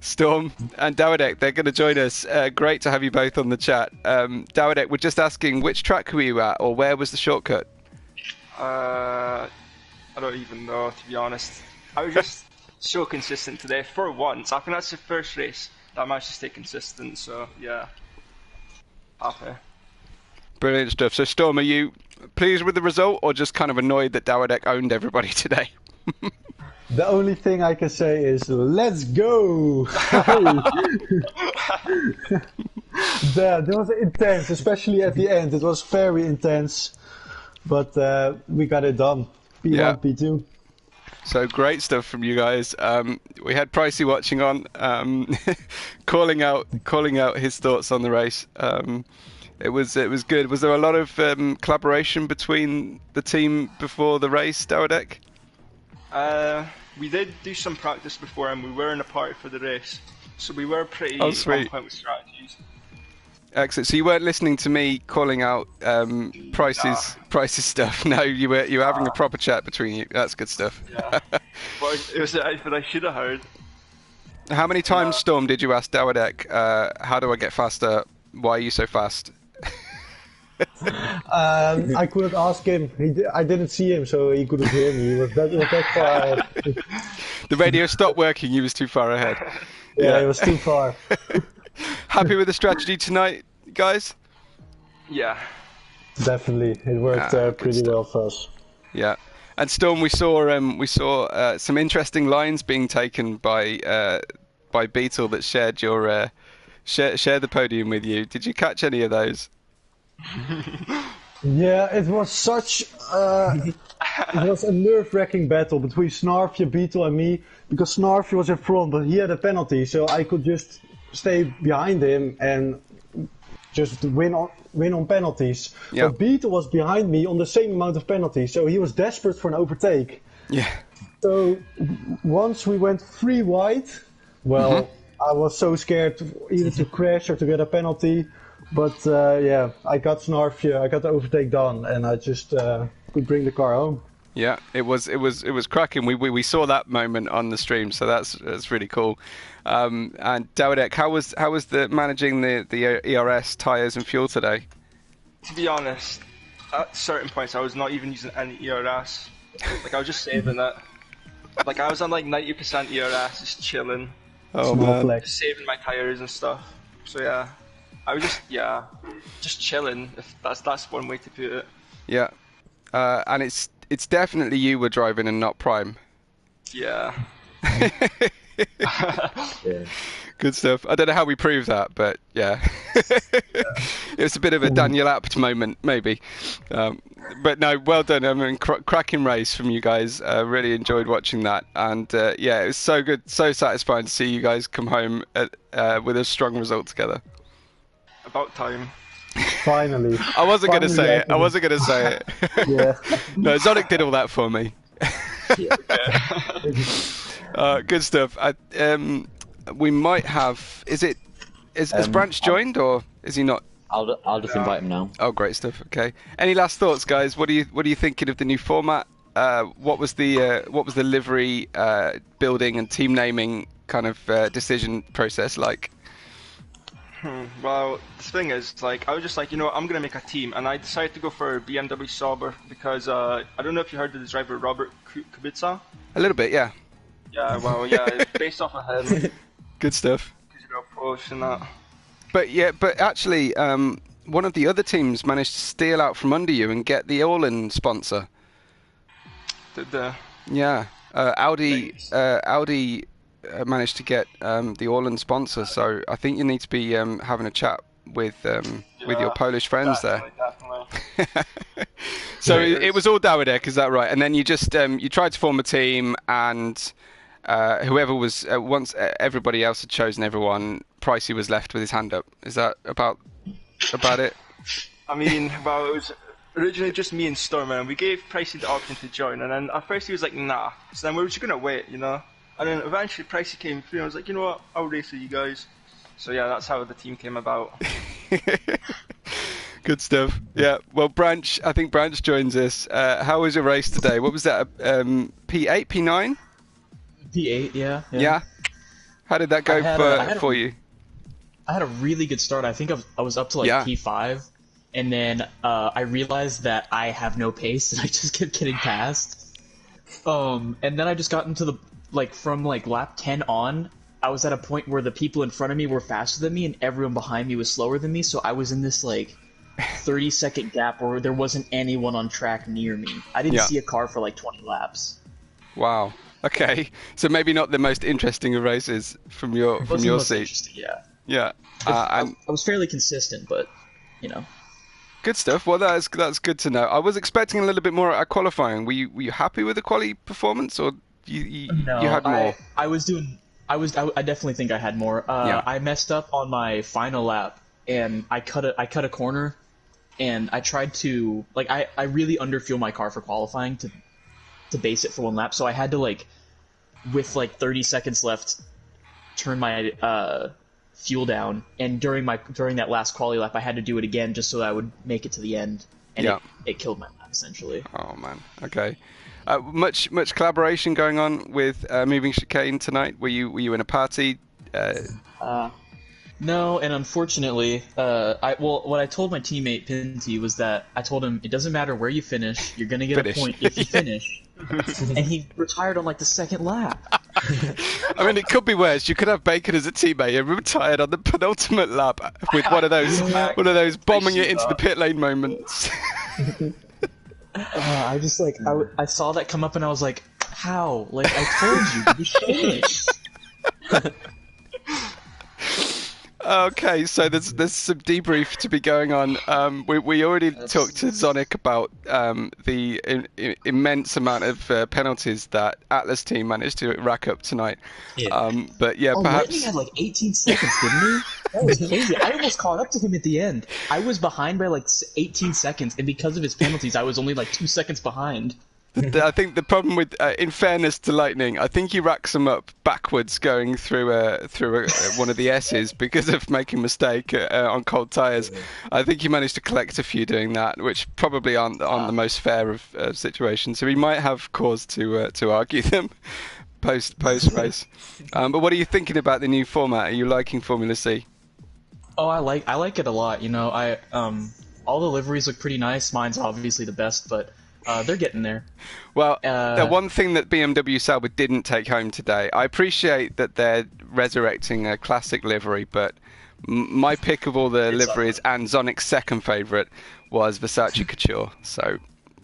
Storm and Dawidek, they're going to join us. Great to have you both on the chat. Dawidek, we're just asking which track were you at, or where was the shortcut? I don't even know, to be honest. I was just so consistent today for once. I think that's the first race that I managed to stay consistent. So yeah, happy. Brilliant stuff. So Storm, are you pleased with the result, or just kind of annoyed that Dawidek owned everybody today? The only thing I can say is, let's go! That was intense, especially at the end. It was very intense, but we got it done. P1, P2. So great stuff from you guys. We had Pricey watching on, calling out his thoughts on the race. It was good. Was there a lot of collaboration between the team before the race, Dawidek? We did do some practice before, and we were in a party for the race, so we were pretty on point with strategies. Excellent. So you weren't listening to me calling out Price's stuff. No, you were having a proper chat between you. That's good stuff. Yeah, but it was but I should have heard. How many times, Storm, did you ask Dawidek, how do I get faster? Why are you so fast? I couldn't ask him. I didn't see him, so he couldn't hear me. He was that far ahead. The radio stopped working. He was too far ahead. Yeah, it was too far. Happy with the strategy tonight, guys? Yeah. Definitely. It worked pretty well for us. Yeah. And Storm, we saw some interesting lines being taken by Beetle that shared your share the podium with you. Did you catch any of those? Yeah, it was such it was a nerve-wracking battle between Snarfje, Beetle and me, because Snarfje was in front, but he had a penalty, so I could just stay behind him and just win on penalties. Yep. But Beetle was behind me on the same amount of penalties, so he was desperate for an overtake. Yeah. So once we went 3 wide, well, I was so scared either to crash or to get a penalty. But yeah, I got Snarfje, I got the overtake done, and I just could bring the car home. Yeah, it was cracking. We saw that moment on the stream, so that's really cool. And Dawidek, how was the managing the ERS tyres and fuel today? To be honest, at certain points I was not even using any ERS. Like I was just saving it. Like I was on like 90% ERS, just chilling. Oh man, just saving my tyres and stuff. So yeah. I was just chilling. If that's one way to put it. Yeah, and it's definitely you were driving and not Prime. Yeah. Yeah. Good stuff. I don't know how we prove that, but yeah. It was a bit of a Daniel Apt moment, maybe. But no, well done. I mean, cracking race from you guys. Really enjoyed watching that, and yeah, it was so good, so satisfying to see you guys come home with a strong result together. About time. Finally. I wasn't going to say it. I wasn't going to say it. Yeah. No, Zonic did all that for me. Good stuff. We might have. Has Branch joined or is he not? I'll just invite him now. Oh, great stuff. Okay. Any last thoughts, guys? What are you thinking of the new format? What was the livery building and team naming kind of decision process like? Well, the thing is, like, I was just like, you know what, I'm gonna make a team, and I decided to go for BMW Sauber because I don't know if you heard of the driver Robert Kubica. A little bit, yeah. Yeah, well, yeah, it's based off of him. Good stuff. You know, close in that. But actually, one of the other teams managed to steal out from under you and get the All-in sponsor. Did the Yeah, Audi. Nice. Audi managed to get the All-in sponsor. So I think you need to be having a chat with your Polish friends definitely. there. So it was all Dawidek, is that right? And then you just you tried to form a team, and whoever was once everybody else had chosen everyone, Pricey was left with his hand up. Is that about it? I mean, well, it was originally just me and Stormer, and we gave Pricey the option to join, and then at first he was like, nah. So then we were just gonna wait, you know. And then eventually Pricey came through, and I was like, you know what, I'll race with you guys. So yeah, that's how the team came about. Good stuff. Yeah. Well, Branch, I think Branch joins us. How was your race today? What was that? P8, P9? P8, yeah. Yeah. How did that go for you? I had a really good start. I think I was up to like P5, and then I realized that I have no pace, and I just kept getting passed. And then I just got into the from lap 10 on. I was at a point where the people in front of me were faster than me, and everyone behind me was slower than me. So I was in this 30-second gap where there wasn't anyone on track near me. I didn't see a car for 20 laps. Wow. Okay. So maybe not the most interesting of races from your seat. Yeah. Yeah. I was fairly consistent, but Good stuff. Well, that's good to know. I was expecting a little bit more at qualifying. Were you happy with the quali performance, or you had more? I definitely think I had more. I messed up on my final lap, and I cut a corner, and I tried to I really underfuel my car for qualifying to base it for one lap, so I had to with 30 seconds left turn my fuel down, and during that last quali lap I had to do it again just so that I would make it to the end, and it killed my lap essentially. Oh man. Okay. Much collaboration going on with Moving Chicane tonight? Were you in a party? No, and unfortunately, what I told my teammate Pinty was that I told him it doesn't matter where you finish, you're gonna get a point if you finish. And he retired on the second lap. I mean, it could be worse. You could have Bacon as a teammate and retired on the penultimate lap with one of those bombing it into the pit lane moments. I just I saw that come up and I was like, how? I told you to finish. Okay, so there's some debrief to be going on. We already talked to Zonic about the immense amount of penalties that Atlas team managed to rack up tonight. Yeah. But yeah, perhaps Lightning had 18 seconds, didn't he? That was crazy. I almost caught up to him at the end. I was behind by 18 seconds, and because of his penalties, I was only 2 seconds behind. I think the problem with, in fairness to Lightning, I think he racks them up backwards going through one of the S's because of making a mistake on cold tyres. I think he managed to collect a few doing that, which probably aren't the most fair of situations. So he might have cause to argue them post race. But what are you thinking about the new format? Are you liking Formula C? Oh, I like it a lot. All the liveries look pretty nice. Mine's obviously the best, but they're getting there. Well, the one thing that BMW Sauber didn't take home today, I appreciate that they're resurrecting a classic livery, but my pick of all the liveries and Zonic's second favourite was Versace Couture. So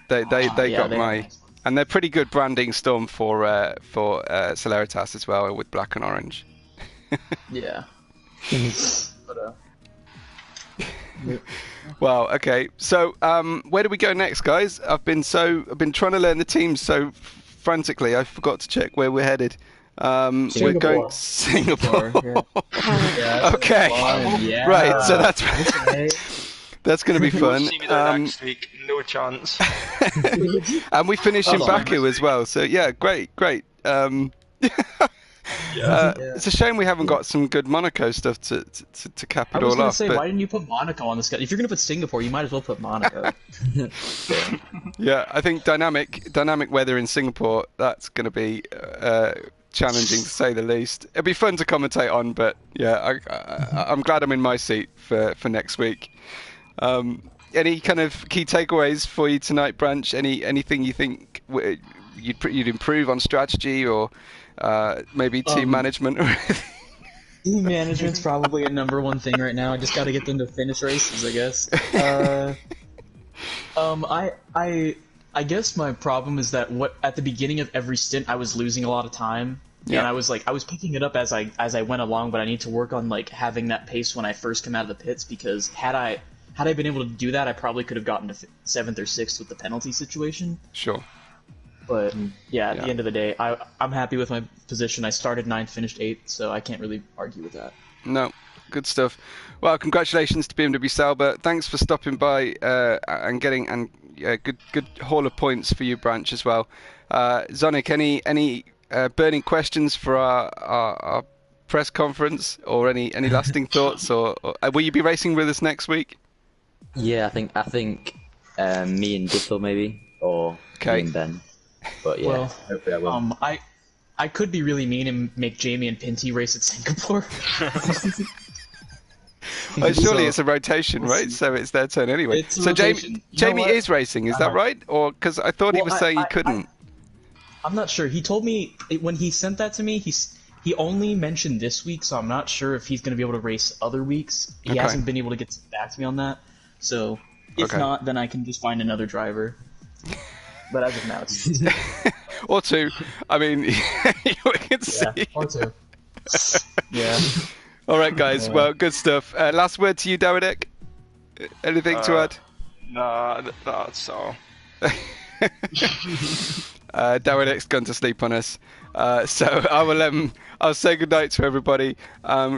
they got my... Nice. And they're pretty good branding storm for Celeritas as well, with black and orange. Yeah. But, Well, okay. So, where do we go next, guys? I've been trying to learn the teams so frantically, I forgot to check where we're headed. We're going to Singapore. Yeah, okay. Yeah. Right. So that's going to be fun. See me there next week. No chance. And we finish in Baku as well. So yeah, great. It's a shame we haven't got some good Monaco stuff to cap it all off. I was going to say, why didn't you put Monaco on the schedule? If you're going to put Singapore, you might as well put Monaco. Yeah, I think dynamic weather in Singapore, that's going to be challenging to say the least. It'll be fun to commentate on, but yeah, I'm glad I'm in my seat for next week. Any kind of key takeaways for you tonight, Branch? Anything you think you'd improve on strategy or maybe team management or anything? Team management's probably a #1 thing right now. I just got to get them to finish races, I guess. I guess my problem is that at the beginning of every stint I was losing a lot of time, and I was picking it up as I went along, but I need to work on like having that pace when I first come out of the pits, because had I been able to do that, I probably could have gotten to 7th or 6th with the penalty situation. Sure. But yeah, at the end of the day, I'm happy with my position. I started 9th, finished 8th, so I can't really argue with that. No, good stuff. Well, congratulations to BMW Sauber. Thanks for stopping by and getting good haul of points for you, Branch, as well. Zonic, any burning questions for our press conference, or any lasting thoughts, or will you be racing with us next week? Yeah, I think me and Dittle maybe, or me and Ben. But yeah, well, hopefully I will. I could be really mean and make Jamie and Pinty race at Singapore. Well, surely it's a rotation, right? So it's their turn anyway. It's a so rotation. Jamie is racing, is that right? Or because I thought he was saying he couldn't. I'm not sure. He told me when he sent that to me, he only mentioned this week, so I'm not sure if he's going to be able to race other weeks. He hasn't been able to get back to me on that. So if not, then I can just find another driver. But as of now, it's or two. I mean, we can see. Or two. Yeah. All right, guys. Well, good stuff. Last word to you, Daridek. Anything to add? Nah, that's all. Daridek's gone to sleep on us. So I'll say good night to everybody.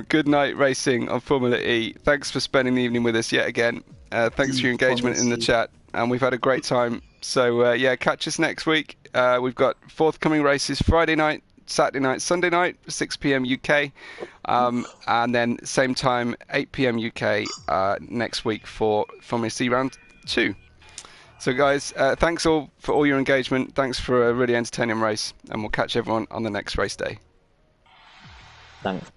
Good night racing on Formula E. Thanks for spending the evening with us yet again. Thanks for your engagement in the chat, and we've had a great time. So catch us next week. We've got forthcoming races Friday night, Saturday night, Sunday night, 6 p.m. UK, and then same time, 8 p.m. UK next week for Formula C Round 2. So guys, thanks all for all your engagement. Thanks for a really entertaining race, and we'll catch everyone on the next race day. Thanks.